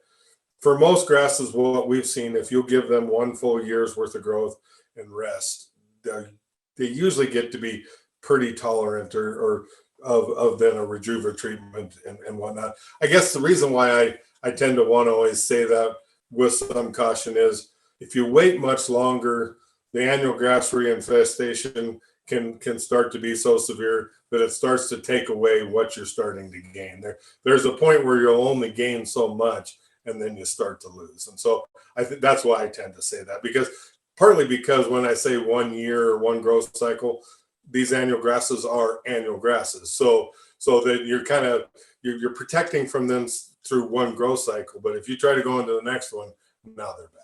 for most grasses, what we've seen, if you'll give them 1 full year's worth of growth and rest, they usually get to be pretty tolerant or of then a Rejuva treatment and whatnot. I guess the reason why I tend to want to always say that with some caution is, if you wait much longer, the annual grass reinfestation can start to be so severe that it starts to take away what you're starting to gain. There's a point where you'll only gain so much, and then you start to lose. And so I think that's why I tend to say that, partly because when I say 1 year or one growth cycle, these annual grasses are annual grasses. So that you're protecting from them through one growth cycle. But if you try to go into the next one, now they're back.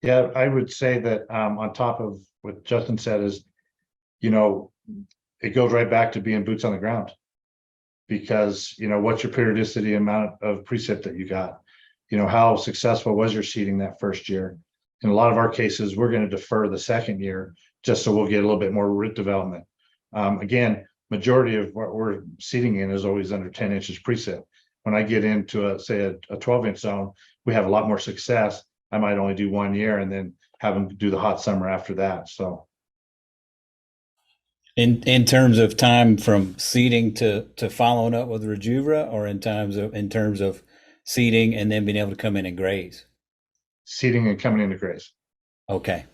Yeah, I would say that on top of what Justin said is, it goes right back to being boots on the ground, because, what's your periodicity amount of precip that you got? How successful was your seeding that first year? In a lot of our cases, we're going to defer the second year just so we'll get a little bit more root development. Again, majority of what we're seeding in is always under 10 inches precip. When I get into say a 12-inch zone, we have a lot more success. I might only do 1 year and then have them do the hot summer after that. So in terms of time from seeding to following up with Rejuva, or in terms of seeding and then being able to come in and graze? Seeding and coming into graze. Okay.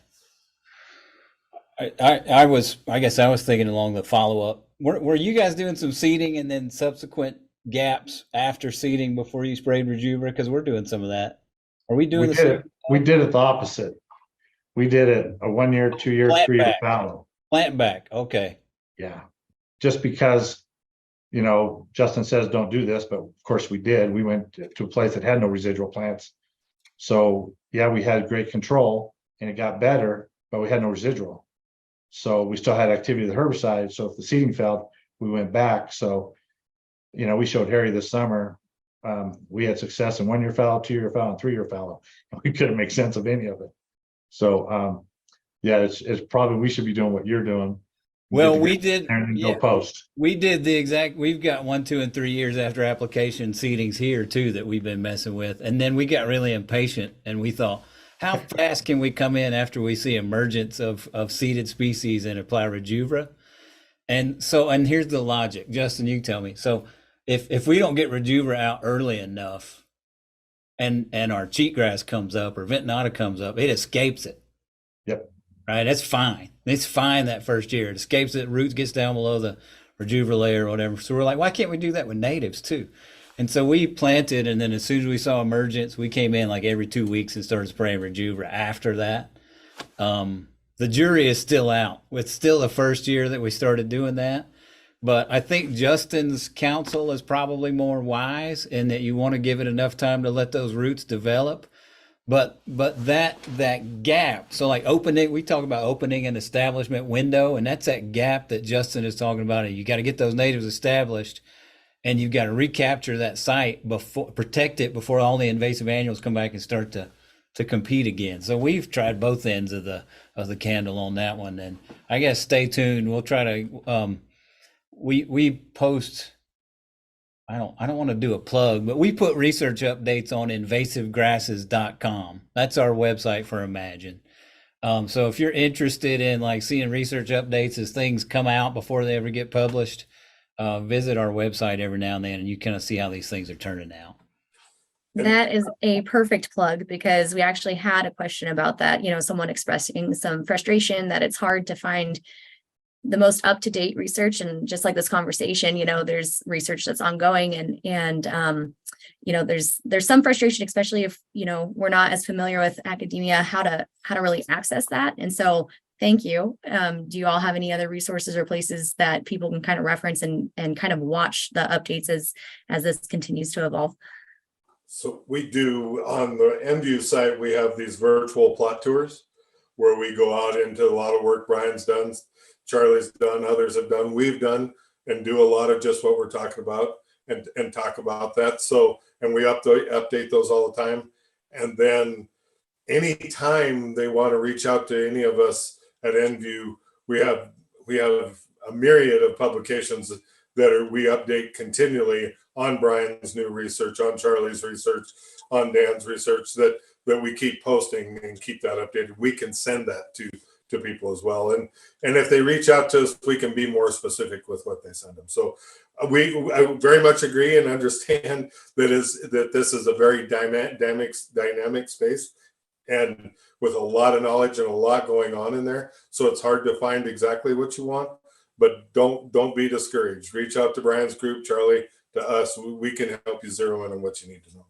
I guess I was thinking along the follow-up. Were you guys doing some seeding and then We subsequent gaps after seeding before you sprayed Rejuva? Because we're doing some of that. Are we doing we did it the opposite. We did it a 1 year, 2 year, 3 year fallow. Plant back. Okay. Yeah. Just because, Justin says don't do this, but of course we did. We went to a place that had no residual plants. So yeah, we had great control and it got better, but we had no residual. So we still had activity of the herbicide. So if the seeding failed, we went back. So, we showed Harry this summer. We had success in 1 year fallow, 2 year fallow, and 3 year fallow, and we couldn't make sense of any of it. So Yeah, it's probably, we should be doing what you're doing. Well, Get we together did, and then go yeah, post. we did the exact, we've got 1, 2, and 3 years after application seedings here too that we've been messing with. And then we got really impatient and we thought, how fast can we come in after we see emergence of seeded species and apply Rejuvra? And so, and here's the logic. Justin, you tell me. So if we don't get Rejuvra out early enough and our cheatgrass comes up or ventanata comes up, it escapes it. Yep. Right? That's fine. It's fine that first year. It escapes it, roots gets down below the Rejuvra layer or whatever. So we're like, why can't we do that with natives too? And so we planted, and then as soon as we saw emergence, we came in like every 2 weeks and started spraying Rejuvra after that. The jury is still out. It's still the first year that we started doing that. But I think Justin's counsel is probably more wise in that you want to give it enough time to let those roots develop. But that gap, so like opening, we talk about opening an establishment window, and that's that gap that Justin is talking about. You got to get those natives established, and you've got to recapture that site before, protect it before all the invasive annuals come back and start to compete again. So we've tried both ends of the candle on that one, and I guess stay tuned. We'll try to we post. I don't want to do a plug, but we put research updates on invasivegrasses.com. That's our website for Imagine. So if you're interested in like seeing research updates as things come out before they ever get published, visit our website every now and then, and you kind of see how these things are turning out. That is a perfect plug because we actually had a question about that. Someone expressing some frustration that it's hard to find the most up-to-date research. And just like this conversation, there's research that's ongoing and there's some frustration, especially if, we're not as familiar with academia, how to really access that. And so thank you. Do you all have any other resources or places that people can kind of reference and kind of watch the updates as this continues to evolve? So we do on the Envu site, we have these virtual plot tours where we go out into a lot of work Brian's done, Charlie's done, others have done, we've done, and do a lot of just what we're talking about and talk about that. So, and we update those all the time. And then anytime they want to reach out to any of us at Envu, we have a myriad of publications that we update continually on Brian's new research, on Charlie's research, on Dan's research that we keep posting and keep that updated. We can send that to people as well. And if they reach out to us, we can be more specific with what they send them. So I very much agree and understand that this is a very dynamic space and with a lot of knowledge and a lot going on in there. So it's hard to find exactly what you want, but don't be discouraged. Reach out to Brian's group, Charlie, to us. We can help you zero in on what you need to know.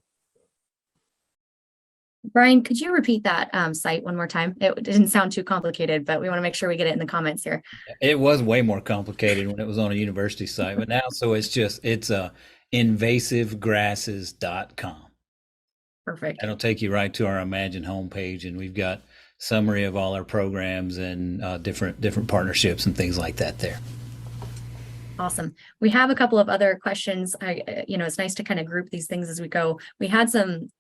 Brian, could you repeat that site one more time? It didn't sound too complicated, but we want to make sure we get it in the comments here. It was way more complicated when it was on a university site, but now so it's invasivegrasses.com. Perfect. That'll take you right to our Imagine homepage, and we've got summary of all our programs and different partnerships and things like that there. Awesome. We have a couple of other questions. It's nice to kind of group these things as we go. We had some,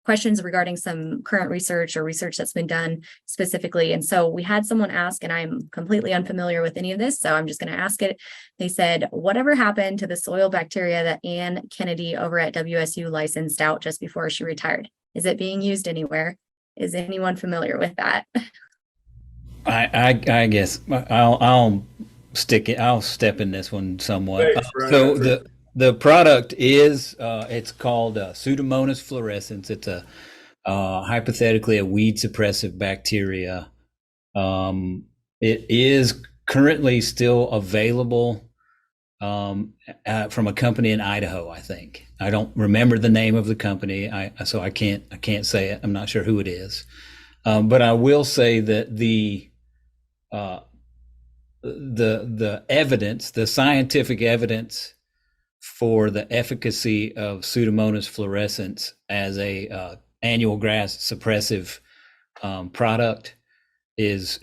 questions regarding some current research or research that's been done specifically. And so we had someone ask, and I'm completely unfamiliar with any of this, so I'm just going to ask it. They said, whatever happened to the soil bacteria that Ann Kennedy over at WSU licensed out just before she retired? Is it being used anywhere? Is anyone familiar with that? I guess I'll stick it. I'll step in this one somewhat. Thanks, Brian. So the product is it's called Pseudomonas fluorescens. It's a hypothetically a weed suppressive bacteria. It is currently still available from a company in Idaho. I think I don't remember the name of the company. So I can't say it. I'm not sure who it is. But I will say that the evidence, the scientific evidence for the efficacy of Pseudomonas fluorescens as a annual grass suppressive product is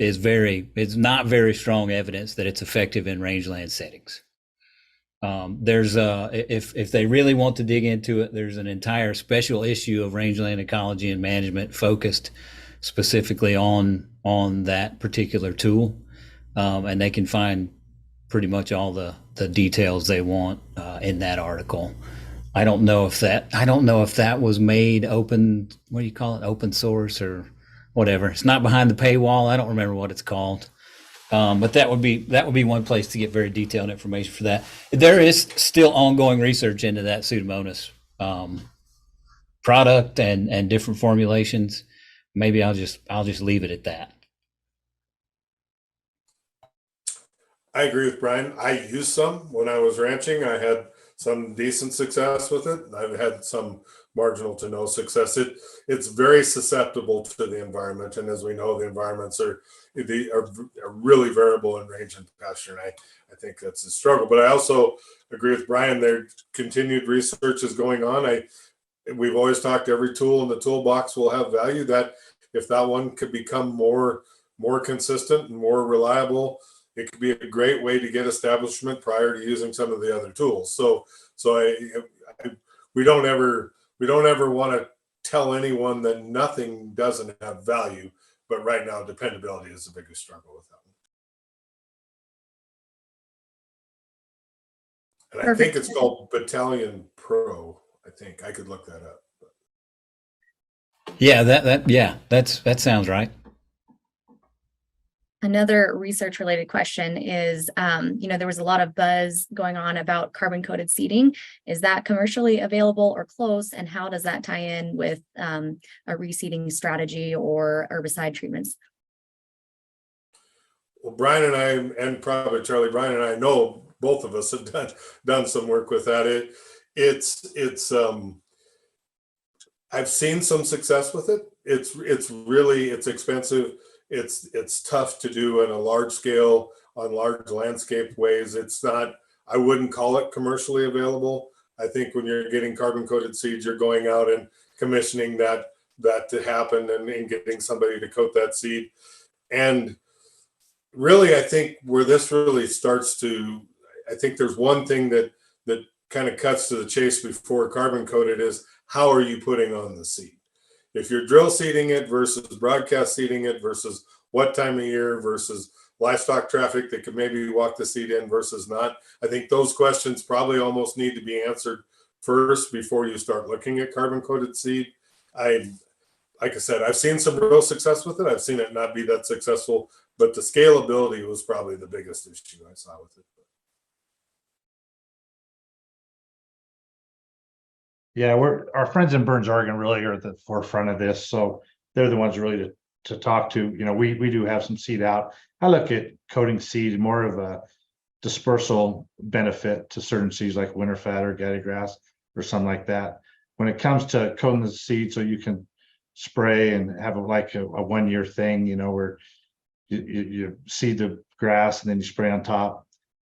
not very strong evidence that it's effective in rangeland settings. There's if they really want to dig into it, there's an entire special issue of rangeland ecology and management focused specifically on on that particular tool, and they can find pretty much all the details they want in that article. I don't know if that was made open. What do you call it? Open source or whatever. It's not behind the paywall. I don't remember what it's called. But that would be one place to get very detailed information for that. There is still ongoing research into that Pseudomonas product and different formulations. Maybe I'll just leave it at that. I agree with Brian. I used some when I was ranching. I had some decent success with it. I've had some marginal to no success. It's very susceptible to the environment, and as we know, the environments are really variable in range and pasture, and I think that's a struggle. But I also agree with Brian. There continued research is going on. We've always talked every tool in the toolbox will have value. That if that one could become more consistent and more reliable, it could be a great way to get establishment prior to using some of the other tools. So we don't ever want to tell anyone that nothing doesn't have value, but right now dependability is the biggest struggle with that one. And I think it's called Battalion Pro. I think I could look that up. Yeah, that sounds right. Another research related question is, there was a lot of buzz going on about carbon coated seeding. Is that commercially available or close? And how does that tie in with a reseeding strategy or herbicide treatments? Well, Brian and I, and probably Charlie, Brian and I know both of us have done some work with that. It's I've seen some success with it. It's expensive. It's tough to do in a large scale on large landscape ways. It's not, I wouldn't call it commercially available. I think when you're getting carbon coated seeds, you're going out and commissioning that to happen and getting somebody to coat that seed. And really, I think where this really starts to, I think there's one thing that kind of cuts to the chase before carbon coated is how are you putting on the seed? If you're drill seeding it versus broadcast seeding it versus what time of year versus livestock traffic that could maybe walk the seed in versus not, I think those questions probably almost need to be answered first before you start looking at carbon coated seed. Like I said, I've seen some real success with it. I've seen it not be that successful, but the scalability was probably the biggest issue I saw with it. Yeah, our friends in Burns, Oregon really are at the forefront of this. So they're the ones really to talk to. We do have some seed out. I look at coating seed more of a dispersal benefit to certain seeds like winter fat or gaddy grass or something like that. When it comes to coating the seed so you can spray and have a 1 year thing, where you seed the grass and then you spray on top.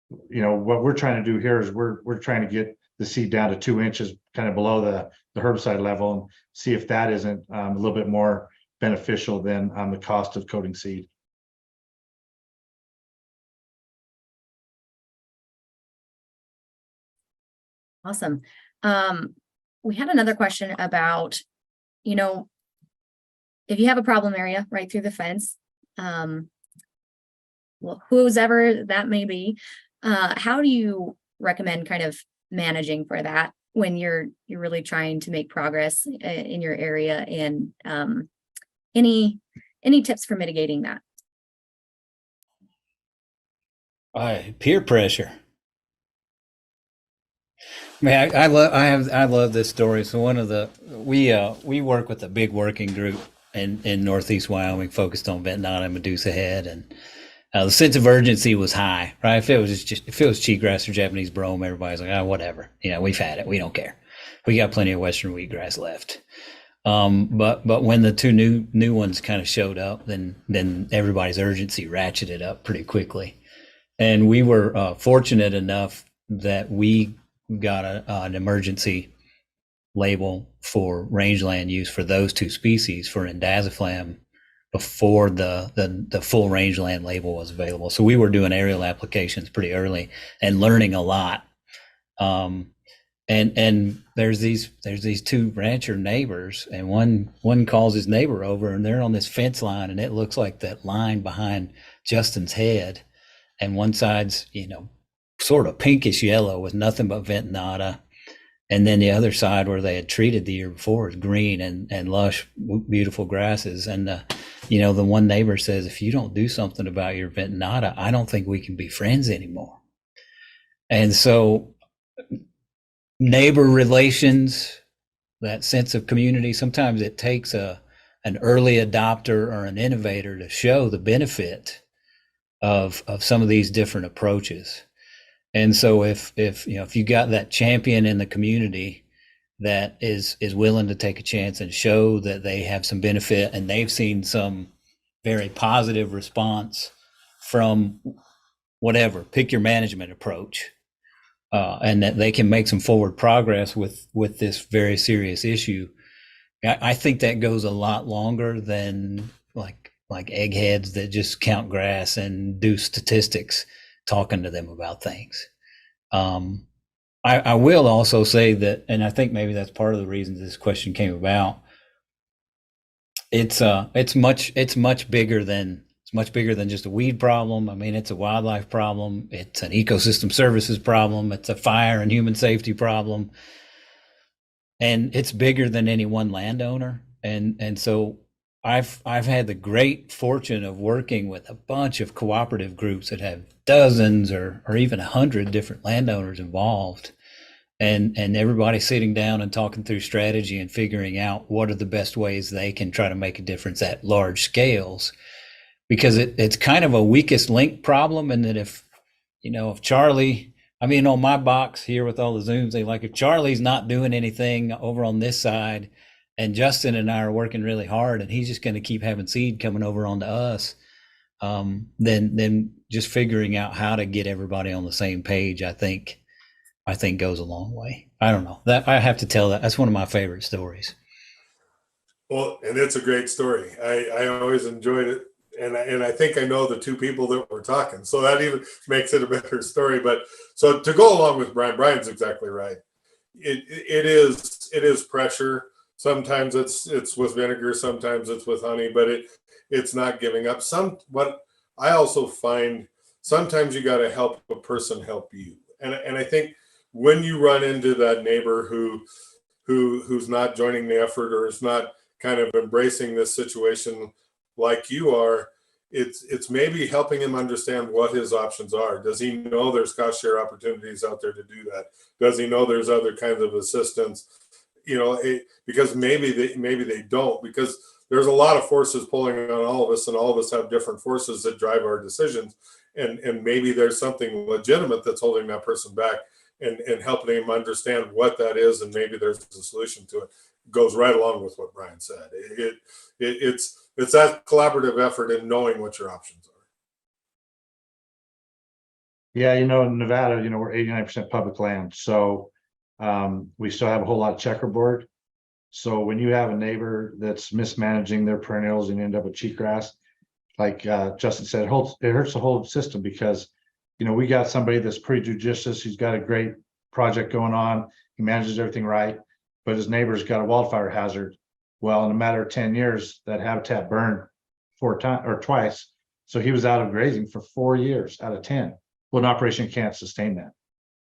What we're trying to do here is we're trying to get the seed down to 2 inches, kind of below the herbicide level, and see if that isn't a little bit more beneficial than the cost of coating seed. Awesome. We had another question about, if you have a problem area right through the fence, who's ever that may be, how do you recommend kind of managing for that when you're really trying to make progress in your area, and any tips for mitigating that? Peer pressure. Man, I love this story. So we work with a big working group in Northeast Wyoming focused on ventanata and medusahead, and the sense of urgency was high, right? If it was cheatgrass or Japanese brome, everybody's like, whatever. We've had it. We don't care. We got plenty of Western wheatgrass left. But when the two new ones kind of showed up, then everybody's urgency ratcheted up pretty quickly. And we were fortunate enough that we got an emergency label for rangeland use for those two species for indaziflam before the full rangeland label was available. So we were doing aerial applications pretty early and learning a lot. And there's these two rancher neighbors, and one calls his neighbor over, and they're on this fence line, and it looks like that line behind Justin's head, and one side's, sort of pinkish yellow with nothing but ventanata, and then the other side where they had treated the year before is green and lush, beautiful grasses. And the one neighbor says, if you don't do something about your ventanata, I don't think we can be friends anymore. And so neighbor relations, that sense of community, sometimes it takes an early adopter or an innovator to show the benefit of some of these different approaches. And so if you got that champion in the community that is willing to take a chance and show that they have some benefit, and they've seen some very positive response from whatever, pick your management approach, and that they can make some forward progress with this very serious issue, I think that goes a lot longer than like eggheads that just count grass and do statistics talking to them about things. I will also say that, and I think maybe that's part of the reason this question came about. It's much bigger than just a weed problem. I mean, it's a wildlife problem. It's an ecosystem services problem. It's a fire and human safety problem. And it's bigger than any one landowner. And so I've had the great fortune of working with a bunch of cooperative groups that have dozens or even 100 different landowners involved, and everybody sitting down and talking through strategy and figuring out what are the best ways they can try to make a difference at large scales, because it's kind of a weakest link problem. And that if Charlie, on my box here with all the zooms, they like, if Charlie's not doing anything over on this side, and Justin and I are working really hard, and he's just going to keep having seed coming over onto us, then just figuring out how to get everybody on the same page, I think goes a long way. I don't know, that I have to tell that's one of my favorite stories. Well, and it's a great story. I always enjoyed it. And I think I know the two people that were talking, so that even makes it a better story. But so to go along with Brian's exactly right. It is pressure. Sometimes it's with vinegar, sometimes it's with honey, but it's not giving up. What I also find, sometimes you got to help a person help you. And I think when you run into that neighbor who's not joining the effort or is not kind of embracing this situation like you are, it's maybe helping him understand what his options are. Does he know there's cost share opportunities out there to do that? Does he know there's other kinds of assistance? Because maybe they don't, because there's a lot of forces pulling on all of us, and all of us have different forces that drive our decisions. And maybe there's something legitimate that's holding that person back, and helping him understand what that is, and maybe there's a solution to it. Goes right along with what Brian said. It's that collaborative effort in knowing what your options are. Yeah, in Nevada, we're 89% public land. So we still have a whole lot of checkerboard. So when you have a neighbor that's mismanaging their perennials and you end up with cheatgrass, like Justin said, it hurts the whole system, because we got somebody that's pretty judicious. He's got a great project going on. He manages everything right, but his neighbor's got a wildfire hazard. Well, in a matter of 10 years, that habitat burned 4 times or twice. So he was out of grazing for 4 years out of 10. Well, an operation can't sustain that.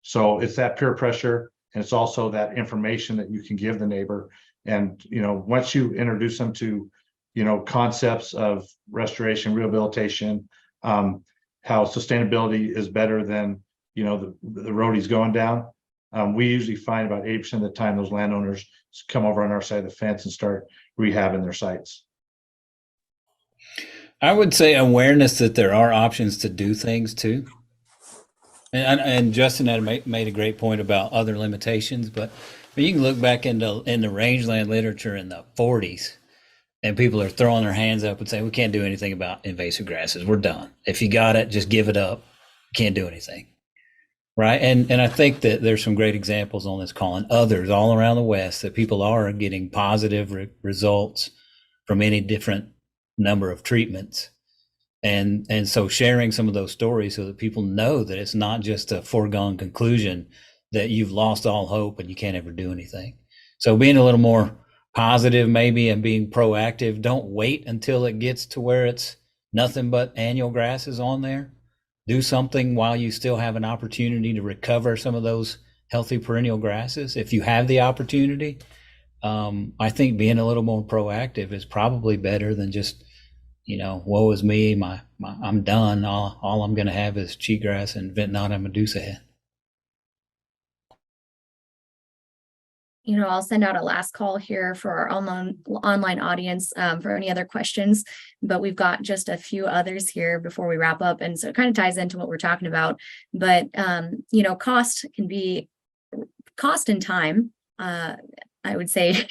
So it's that peer pressure, and it's also that information that you can give the neighbor. And once you introduce them to concepts of restoration, rehabilitation, how sustainability is better than the road he's going down, we usually find about 80% of the time those landowners come over on our side of the fence and start rehabbing their sites. I would say awareness that there are options to do things too. And Justin had made a great point about other limitations, but you can look back in the rangeland literature in the 40s, and people are throwing their hands up and saying, we can't do anything about invasive grasses. We're done. If you got it, just give it up. You can't do anything. Right. And I think that there's some great examples on this call, and others all around the West, that people are getting positive results from any different number of treatments. And so sharing some of those stories so that people know that it's not just a foregone conclusion that you've lost all hope and you can't ever do anything. So being a little more positive maybe and being proactive, don't wait until it gets to where it's nothing but annual grasses on there. Do something while you still have an opportunity to recover some of those healthy perennial grasses. If you have the opportunity, I think being a little more proactive is probably better than just, woe is me, I'm done. All I'm going to have is cheatgrass and ventanata and medusahead. I'll send out a last call here for our online audience for any other questions, but we've got just a few others here before we wrap up. And so it kind of ties into what we're talking about, but cost and time, I would say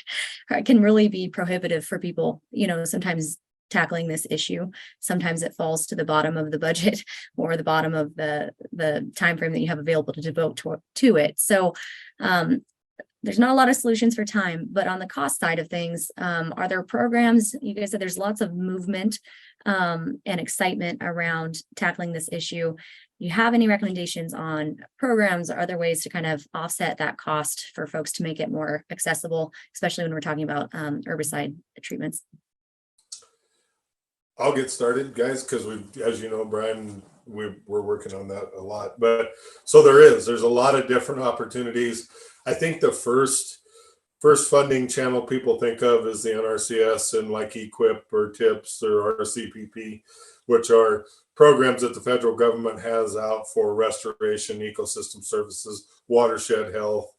can really be prohibitive for people, sometimes tackling this issue. Sometimes it falls to the bottom of the budget or the bottom of the time frame that you have available to devote to it. So there's not a lot of solutions for time, but on the cost side of things, are there programs? You guys said there's lots of movement and excitement around tackling this issue. You have any recommendations on programs or other ways to kind of offset that cost for folks to make it more accessible, especially when we're talking about herbicide treatments? I'll get started, guys, because as you know, Brian, we're working on that a lot. But so there's a lot of different opportunities. I think the first funding channel people think of is the NRCS and like EQIP or TIPS or RCPP, which are programs that the federal government has out for restoration, ecosystem services, watershed health,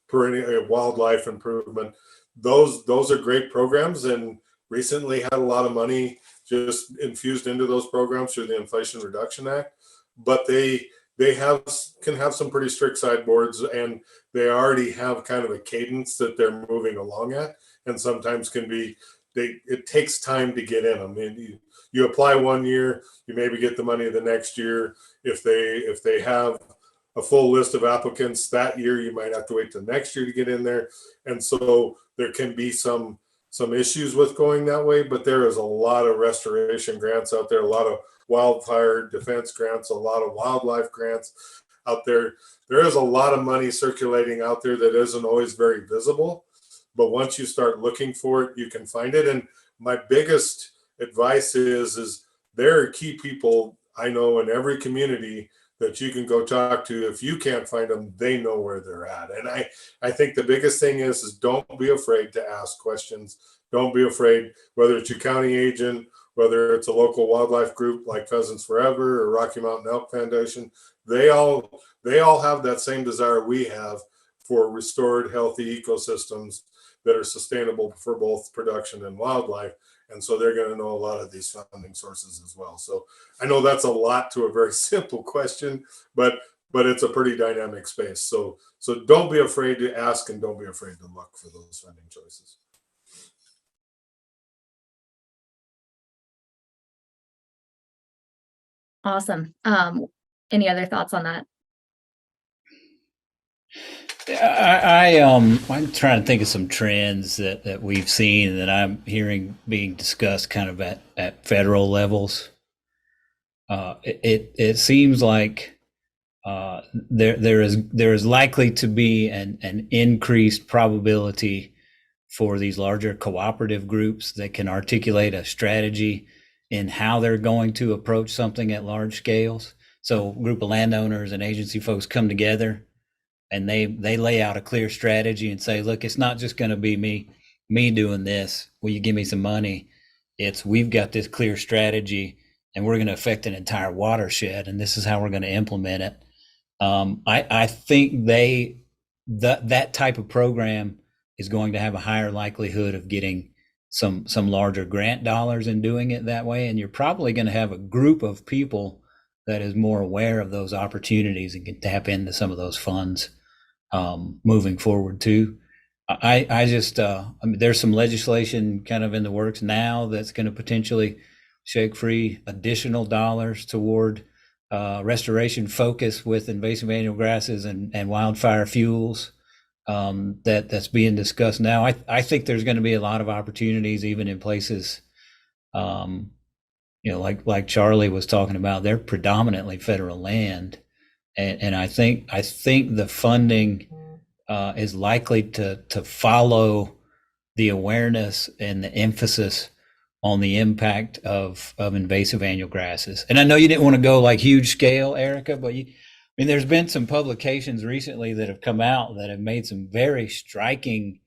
perennial wildlife improvement. Those are great programs, and recently had a lot of money just infused into those programs through the Inflation Reduction Act, but they can have some pretty strict sideboards, and they already have kind of a cadence that they're moving along at, and sometimes it takes time to get in. I mean, you apply one year, you maybe get the money the next year. If they have a full list of applicants that year, you might have to wait till next year to get in there, and so there can be some issues with going that way. But there is a lot of restoration grants out there, a lot of wildfire defense grants, a lot of wildlife grants out there. There is a lot of money circulating out there that isn't always very visible, but once you start looking for it, you can find it. And my biggest advice is there are key people I know in every community that you can go talk to. If you can't find them, they know where they're at. And I think the biggest thing is don't be afraid to ask questions. Don't be afraid, whether it's your county agent, whether it's a local wildlife group like Pheasants Forever or Rocky Mountain Elk Foundation. They all have that same desire we have for restored, healthy ecosystems that are sustainable for both production and wildlife. And so they're going to know a lot of these funding sources as well. So I know that's a lot to a very simple question, but it's a pretty dynamic space. So don't be afraid to ask, and don't be afraid to look for those funding choices. Awesome. Any other thoughts on that? I'm trying to think of some trends that we've seen and that I'm hearing being discussed kind of at federal levels. It seems like there is likely to be an increased probability for these larger cooperative groups that can articulate a strategy in how they're going to approach something at large scales. So a group of landowners and agency folks come together and they lay out a clear strategy and say, look, it's not just going to be me doing this. Will you give me some money? It's we've got this clear strategy and we're going to affect an entire watershed, and this is how we're going to implement it. I think that type of program is going to have a higher likelihood of getting some larger grant dollars in doing it that way. And you're probably going to have a group of people that is more aware of those opportunities and can tap into some of those funds moving forward too. I mean, there's some legislation kind of in the works now that's going to potentially shake free additional dollars toward restoration focus with invasive annual grasses and wildfire fuels. That's being discussed now. I think there's going to be a lot of opportunities even in places, like Charlie was talking about. They're predominantly federal land, And I think the funding is likely to follow the awareness and the emphasis on the impact of invasive annual grasses. And I know you didn't want to go like huge scale, Erika, but I mean, there's been some publications recently that have come out that have made some very striking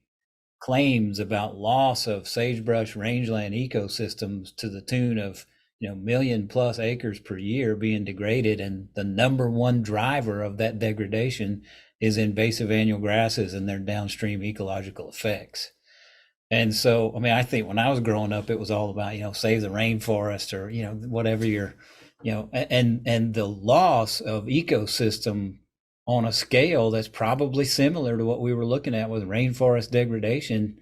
claims about loss of sagebrush rangeland ecosystems to the tune of, million plus acres per year being degraded. And the number one driver of that degradation is invasive annual grasses and their downstream ecological effects. And so, I mean, I think when I was growing up, it was all about, save the rainforest or, whatever and the loss of ecosystem on a scale that's probably similar to what we were looking at with rainforest degradation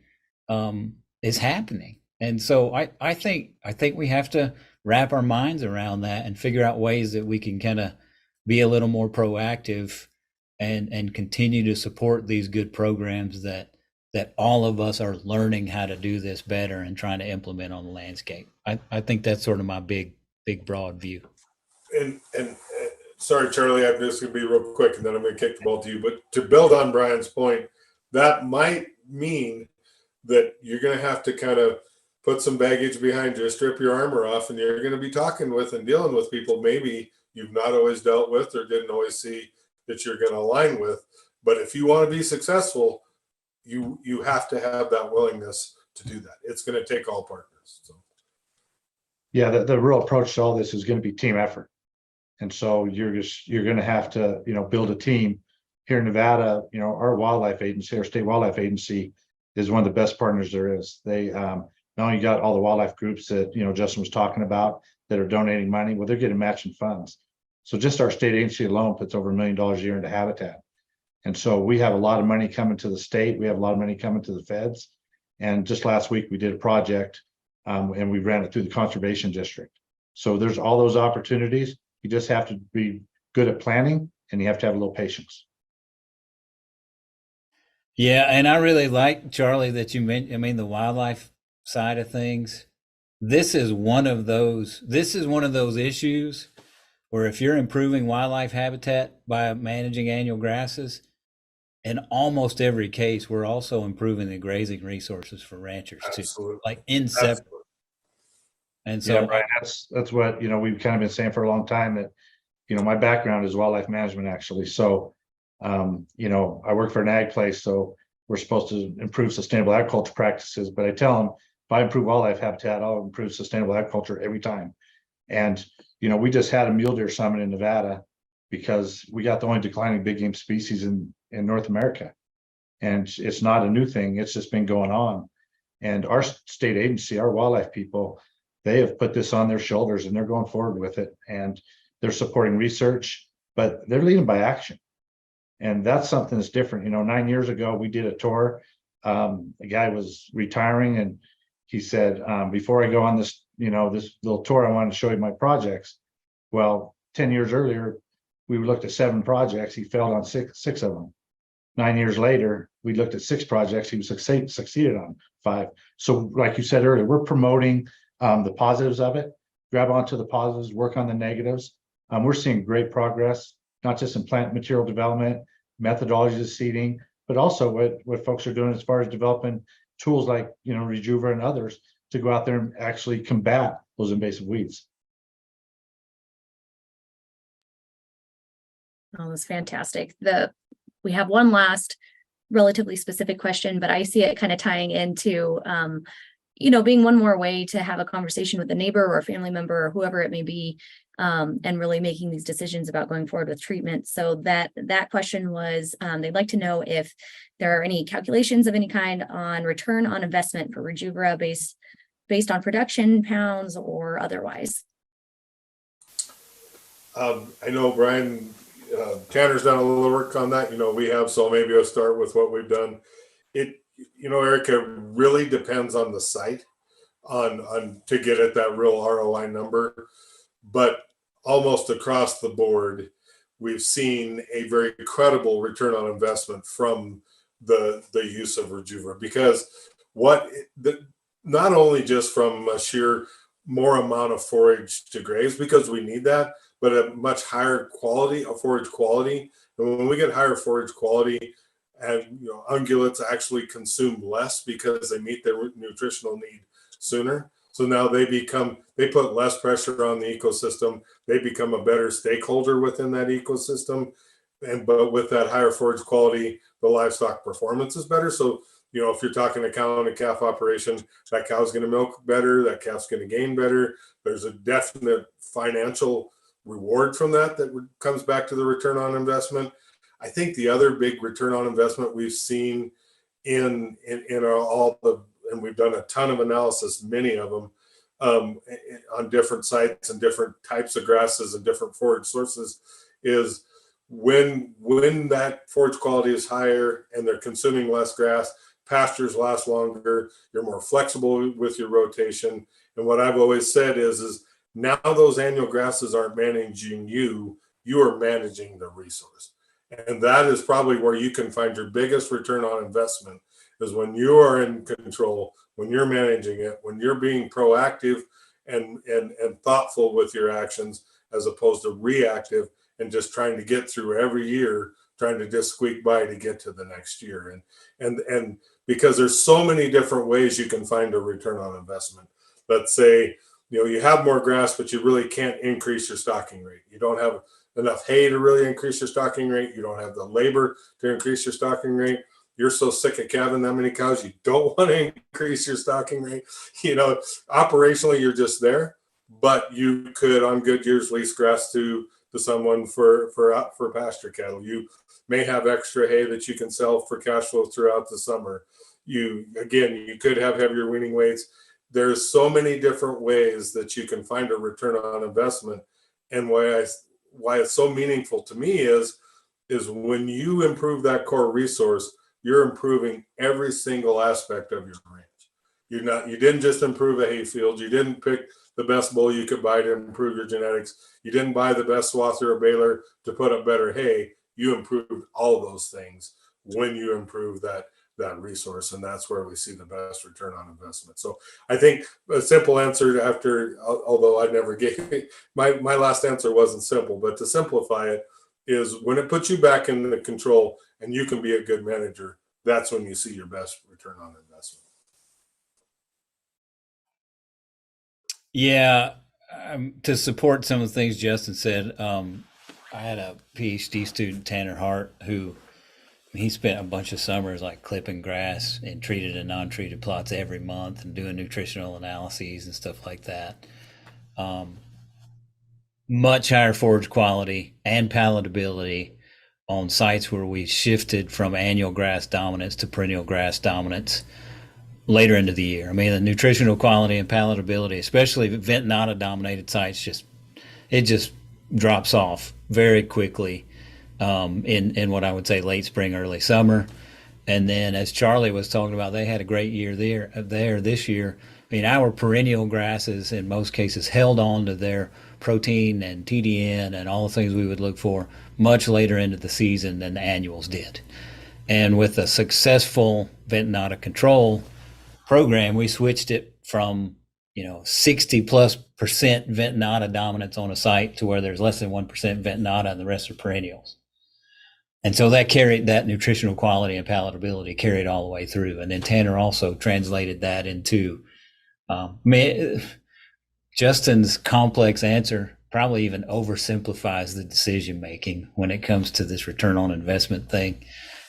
is happening. And so I think we have to wrap our minds around that and figure out ways that we can kind of be a little more proactive and continue to support these good programs that all of us are learning how to do this better and trying to implement on the landscape. I think that's sort of my big broad view. And sorry, Charlie, I'm just going to be real quick and then I'm going to kick the ball to you. But to build on Brian's point, that might mean that you're going to have to kind of put some baggage behind you, strip your armor off, and you're going to be talking with and dealing with people maybe you've not always dealt with or didn't always see that you're going to align with. But if you want to be successful, you have to have that willingness to do that. It's going to take all partners. So. Yeah, the real approach to all this is going to be team effort. And so you're going to have to, build a team. Here in Nevada, our wildlife agency, our state wildlife agency is one of the best partners there is. They not only got all the wildlife groups that, Justin was talking about that are donating money, well, they're getting matching funds. So just our state agency alone puts over $1 million a year into habitat. And so we have a lot of money coming to the state. We have a lot of money coming to the feds. And just last week we did a project and we ran it through the conservation district. So there's all those opportunities. You just have to be good at planning and you have to have a little patience. Yeah, and I really like, Charlie, that you mentioned, the wildlife side of things. This is one of those issues where if you're improving wildlife habitat by managing annual grasses, in almost every case, we're also improving the grazing resources for ranchers too. Absolutely. Like inseparable. And so yeah, right. That's what, we've kind of been saying for a long time that, my background is wildlife management actually. So, I work for an ag place, so we're supposed to improve sustainable agriculture practices, but I tell them if I improve wildlife habitat, I'll improve sustainable agriculture every time. And, we just had a mule deer summit in Nevada because we got the only declining big game species in North America. And it's not a new thing. It's just been going on. And our state agency, our wildlife people, they have put this on their shoulders and they're going forward with it. And they're supporting research, but they're leading by action. And that's something that's different. 9 years ago, we did a tour. A guy was retiring and he said, before I go on this, this little tour, I wanted to show you my projects. Well, 10 years earlier, we looked at 7 projects. He failed on six of them. 9 years later, we looked at 6 projects. He was succeeded on 5. So like you said earlier, we're promoting the positives of it, grab onto the positives, work on the negatives. We're seeing great progress, not just in plant material development, methodologies of seeding, but also what folks are doing as far as developing tools like, Rejuva and others to go out there and actually combat those invasive weeds. Oh, that's fantastic. We have one last relatively specific question, but I see it kind of tying into, being one more way to have a conversation with a neighbor or a family member or whoever it may be, and really making these decisions about going forward with treatment. So that question was, they'd like to know if there are any calculations of any kind on return on investment for Rejuva based on production pounds or otherwise. I know Brian Tanner's done a little work on that. We have, so maybe I'll start with what we've done. Erika, really depends on the site on to get at that real ROI number. But almost across the board, we've seen a very credible return on investment from the use of Rejuva, because not only just from a sheer more amount of forage to graze because we need that, but a much higher quality of forage quality. And when we get higher forage quality, and ungulates actually consume less because they meet their nutritional need sooner. So now they put less pressure on the ecosystem. They become a better stakeholder within that ecosystem. But with that higher forage quality, the livestock performance is better. So, if you're talking a cow and a calf operation, that cow's going to milk better, that calf's going to gain better. There's a definite financial reward from that comes back to the return on investment. I think the other big return on investment we've seen in and we've done a ton of analysis, many of them, on different sites and different types of grasses and different forage sources, is when that forage quality is higher and they're consuming less grass, pastures last longer, you're more flexible with your rotation. And what I've always said is now those annual grasses aren't managing you are managing the resource. And that is probably where you can find your biggest return on investment, is when you are in control, when you're managing it, when you're being proactive and thoughtful with your actions, as opposed to reactive and just trying to get through every year, trying to just squeak by to get to the next year. And because there's so many different ways you can find a return on investment. Let's say, you have more grass, but you really can't increase your stocking rate. You don't have enough hay to really increase your stocking rate. You don't have the labor to increase your stocking rate. You're so sick of calving that many cows, you don't want to increase your stocking rate. Operationally, you're just there, but you could, on good years, lease grass to someone for pasture cattle. You may have extra hay that you can sell for cash flow throughout the summer. You could have heavier weaning weights. There's so many different ways that you can find a return on investment. And why it's so meaningful to me is when you improve that core resource, you're improving every single aspect of your range. You didn't just improve a hay field. You didn't pick the best bull you could buy to improve your genetics. You didn't buy the best swather or baler to put up better hay. You improved all those things when you improve that resource, and that's where we see the best return on investment. So I think a simple answer although I never gave my last answer wasn't simple, but to simplify it is when it puts you back in the control and you can be a good manager, that's when you see your best return on investment. Yeah, to support some of the things Justin said, I had a PhD student, Tanner Hart, who he spent a bunch of summers like clipping grass in treated and non-treated plots every month and doing nutritional analyses and stuff like that. Much higher forage quality and palatability on sites where we shifted from annual grass dominance to perennial grass dominance later into the year. I mean, the nutritional quality and palatability, especially ventanata dominated sites, it just drops off very quickly in what I would say late spring, early summer. And then, as Charlie was talking about, they had a great year there this year. I mean, our perennial grasses in most cases held on to their protein and TDN and all the things we would look for much later into the season than the annuals did. And with a successful ventanata control program, we switched it from 60+% ventanata dominance on a site to where there's less than 1% ventanata and the rest are perennials. And so that carried that nutritional quality and palatability carried all the way through. And then Tanner also translated that into Justin's complex answer probably even oversimplifies the decision making when it comes to this return on investment thing.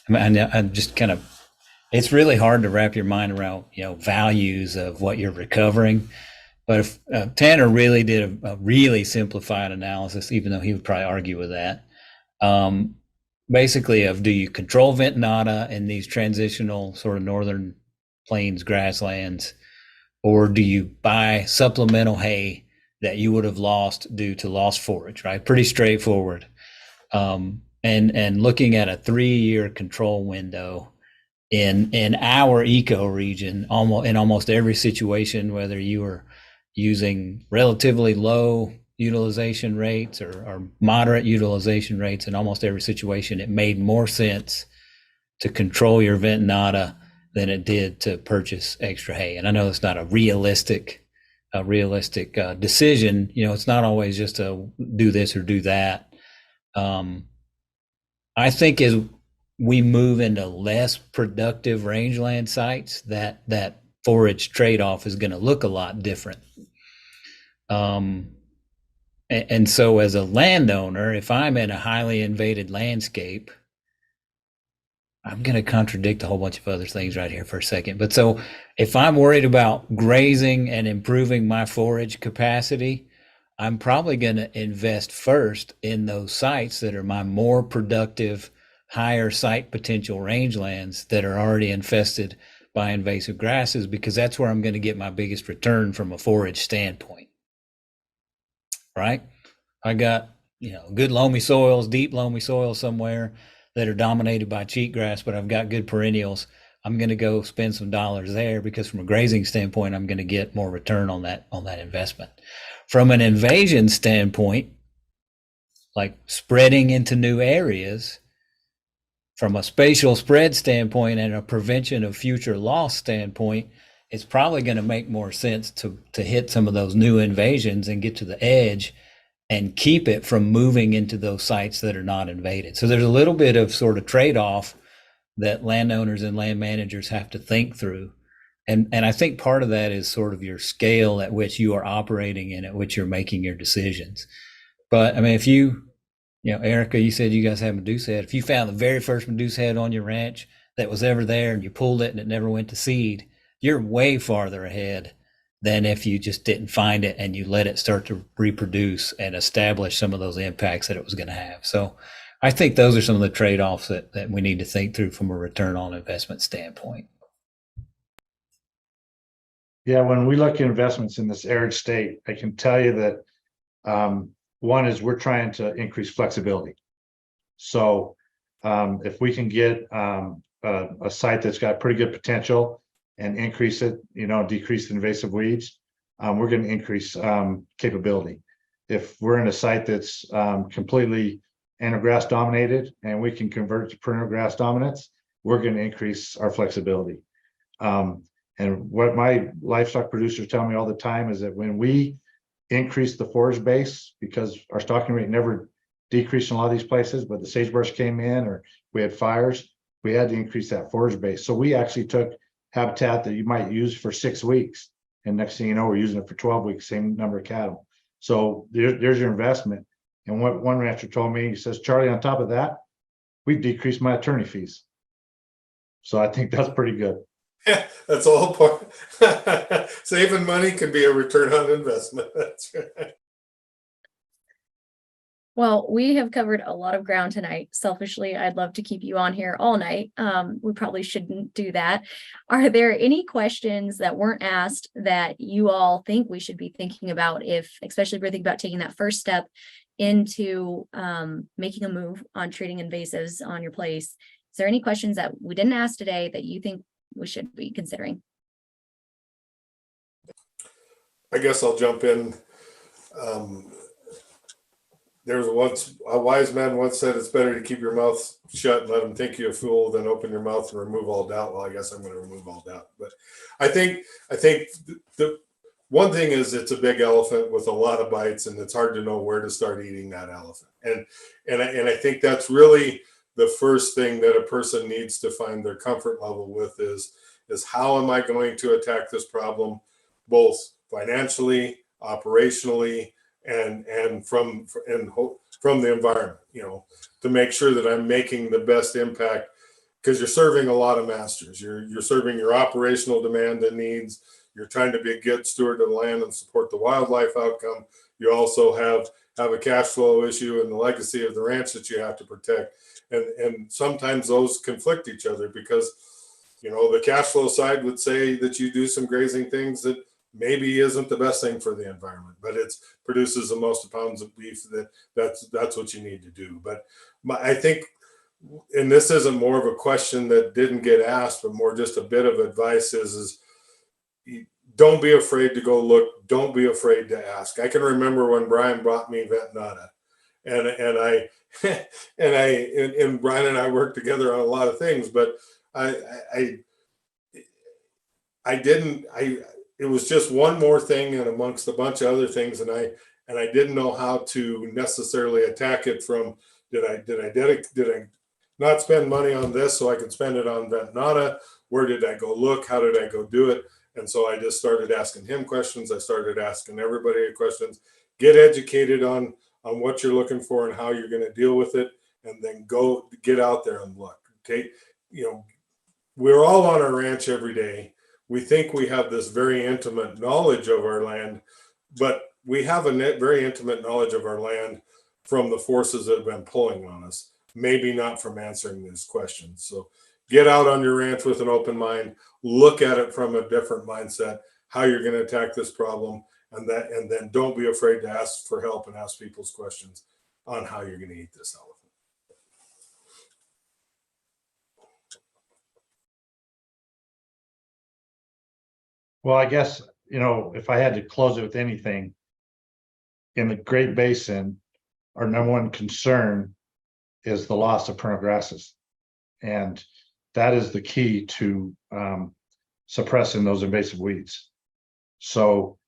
I mean, I'm just kind of, it's really hard to wrap your mind around, values of what you're recovering. But if Tanner really did a really simplified analysis, even though he would probably argue with that, basically do you control ventanata in these transitional sort of northern plains grasslands, or do you buy supplemental hay that you would have lost due to lost forage, right? Pretty straightforward. And looking at a 3-year control window in our eco region, almost every situation, whether you were using relatively low utilization rates or moderate utilization rates, in almost every situation, it made more sense to control your ventanata than it did to purchase extra hay. And I know it's not a realistic a realistic decision. You know, it's not always just a do this or do that. I think as we move into less productive rangeland sites, that forage trade-off is going to look a lot different. And so as a landowner, if I'm in a highly invaded landscape, I'm going to contradict a whole bunch of other things right here for a second. But so if I'm worried about grazing and improving my forage capacity, I'm probably going to invest first in those sites that are my more productive, higher site potential rangelands that are already infested by invasive grasses, because that's where I'm going to get my biggest return from a forage standpoint. Right? I got, you know, good loamy soils, deep loamy soils somewhere that are dominated by cheatgrass, but I've got good perennials. I'm going to go spend some dollars there because from a grazing standpoint, I'm going to get more return on that investment. From an invasion standpoint, like spreading into new areas, from a spatial spread standpoint and a prevention of future loss standpoint, it's probably going to make more sense to hit some of those new invasions and get to the edge and keep it from moving into those sites that are not invaded. So there's a little bit of sort of trade-off that landowners and land managers have to think through. And I think part of that is sort of your scale at which you are operating and at which you're making your decisions. But I mean, if you know, Erika, you said you guys have medusahead. If you found the very first medusahead on your ranch that was ever there and you pulled it and it never went to seed, you're way farther ahead than if you just didn't find it and you let it start to reproduce and establish some of those impacts that it was going to have. So I think those are some of the trade-offs that we need to think through from a return on investment standpoint. Yeah, when we look at investments in this arid state, I can tell you that one is we're trying to increase flexibility. So if we can get a site that's got pretty good potential and increase it, you know, decrease the invasive weeds, we're going to increase capability. If we're in a site that's completely annual grass dominated and we can convert to perennial grass dominance, we're going to increase our flexibility. And what my livestock producers tell me all the time is that when we increase the forage base, because our stocking rate never decreased in a lot of these places, but the sagebrush came in or we had fires, we had to increase that forage base. So we actually took habitat that you might use for 6 weeks, and next thing you know, we're using it for 12 weeks, same number of cattle. So there's your investment. And what one rancher told me, he says, Charlie, on top of that, we've decreased my attorney fees. So I think that's pretty good. Yeah, that's all part. Saving money can be a return on investment. That's right. Well, we have covered a lot of ground tonight. Selfishly, I'd love to keep you on here all night. We probably shouldn't do that. Are there any questions that weren't asked that you all think we should be thinking about, especially if we're thinking about taking that first step into making a move on treating invasives on your place? Is there any questions that we didn't ask today that you think we should be considering? I guess I'll jump in. There was once a wise man once said, it's better to keep your mouth shut and let them think you a fool than open your mouth and remove all doubt. Well, I guess I'm going to remove all doubt. But I think the one thing is it's a big elephant with a lot of bites, and it's hard to know where to start eating that elephant. And I think that's really the first thing that a person needs to find their comfort level with is how am I going to attack this problem, both financially, operationally, and from the environment, you know, to make sure that I'm making the best impact, because you're serving a lot of masters. You're serving your operational demand and needs. You're trying to be a good steward of the land and support the wildlife outcome. You also have a cash flow issue and the legacy of the ranch that you have to protect. And sometimes those conflict each other because, you know, the cash flow side would say that you do some grazing things that maybe isn't the best thing for the environment, but it produces the most pounds of beef that's what you need to do. But I think, and this isn't more of a question that didn't get asked, but more just a bit of advice is don't be afraid to go look. Don't be afraid to ask. I can remember when Brian brought me ventanata, and Brian and I worked together on a lot of things, but it was just one more thing and amongst a bunch of other things, and I didn't know how to necessarily attack it from did I not spend money on this so I could spend it on ventanata? Where did I go look? How did I go do it? And so I just started asking him questions. I started asking everybody questions. Get educated on what you're looking for and how you're going to deal with it, and then go get out there and look. Okay, we're all on our ranch every day. We think we have this very intimate knowledge of our land, but we have a very intimate knowledge of our land from the forces that have been pulling on us, maybe not from answering these questions. So get out on your ranch with an open mind, look at it from a different mindset, how you're going to attack this problem, and then don't be afraid to ask for help and ask people's questions on how you're going to eat this elephant. Well, I guess, if I had to close it with anything, in the Great Basin, our number one concern is the loss of perennial grasses. And that is the key to suppressing those invasive weeds. So,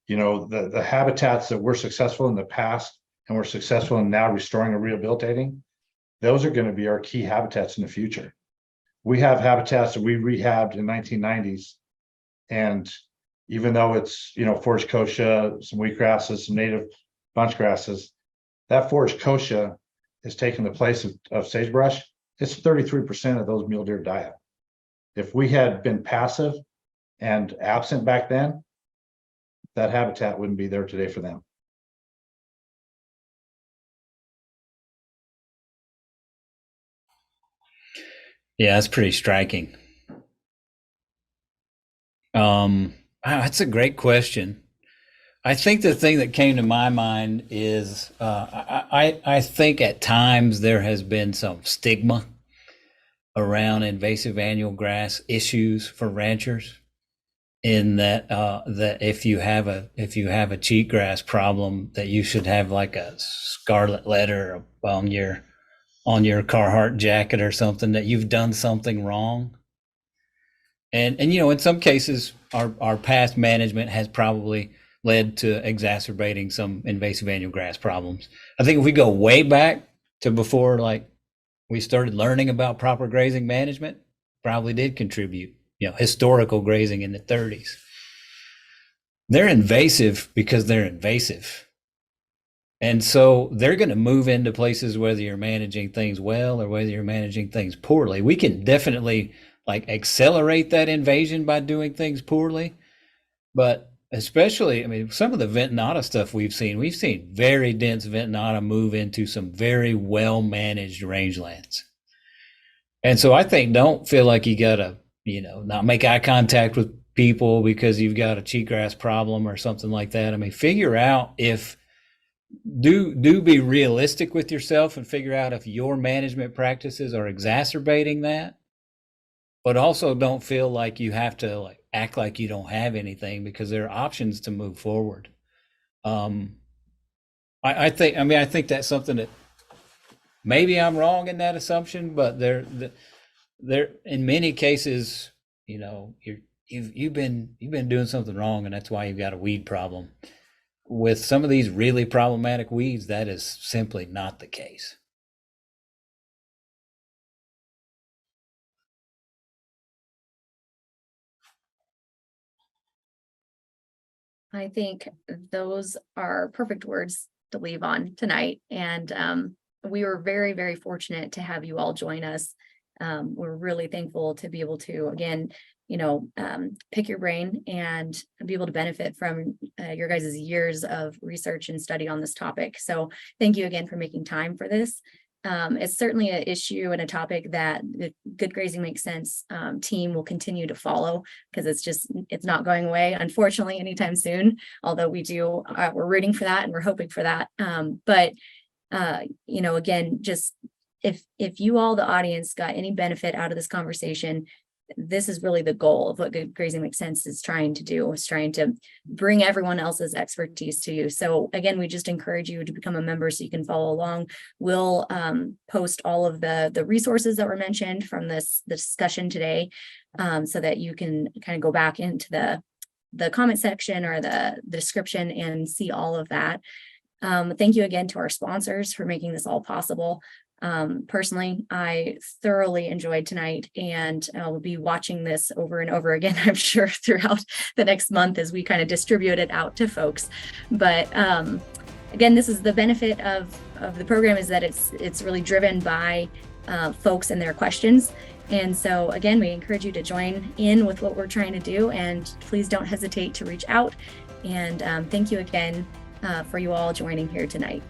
the habitats that were successful in the past and we're successful in now restoring and rehabilitating, those are going to be our key habitats in the future. We have habitats that we rehabbed in 1990s. And even though it's, forest kochia, some wheatgrasses, some native bunch grasses, that forest kochia is taking the place of sagebrush. It's 33% of those mule deer diet. If we had been passive and absent back then, that habitat wouldn't be there today for them. Yeah, that's pretty striking. That's a great question. I think the thing that came to my mind is I think at times there has been some stigma around invasive annual grass issues for ranchers, in that that if you have a cheatgrass problem, that you should have like a scarlet letter on your Carhartt jacket or something, that you've done something wrong. And in some cases, our past management has probably led to exacerbating some invasive annual grass problems. I think if we go way back to before, like, we started learning about proper grazing management, probably did contribute. Historical grazing in the 30s. They're invasive because they're invasive. And so they're going to move into places whether you're managing things well or whether you're managing things poorly. We can definitely accelerate that invasion by doing things poorly. But especially, some of the ventanata stuff we've seen very dense ventanata move into some very well managed rangelands. And so I think don't feel like you got to, not make eye contact with people because you've got a cheatgrass problem or something like that. Figure out if, do be realistic with yourself and figure out if your management practices are exacerbating that. But also don't feel like you have to act like you don't have anything, because there are options to move forward. I think that's something that maybe I'm wrong in that assumption, but there in many cases, you've been doing something wrong, and that's why you've got a weed problem. With some of these really problematic weeds, that is simply not the case. I think those are perfect words to leave on tonight. And we were very, very fortunate to have you all join us. We're really thankful to be able to, again, pick your brain and be able to benefit from your guys' years of research and study on this topic. So thank you again for making time for this. It's certainly an issue and a topic that the Good Grazing Makes Sense team will continue to follow, because it's not going away, unfortunately, anytime soon, although we're rooting for that and we're hoping for that. But again, just if you all, the audience, got any benefit out of this conversation, this is really the goal of what Good Grazing Makes Sense is trying to do, is trying to bring everyone else's expertise to you. So again, we just encourage you to become a member so you can follow along. We'll post all of the resources that were mentioned from the discussion today, so that you can kind of go back into the the comment section or the description and see all of that. Thank you again to our sponsors for making this all possible. Personally, I thoroughly enjoyed tonight, and I'll be watching this over and over again, I'm sure, throughout the next month as we kind of distribute it out to folks. But again, this is the benefit of the program, is that it's really driven by folks and their questions. And so again, we encourage you to join in with what we're trying to do, and please don't hesitate to reach out. And thank you again for you all joining here tonight.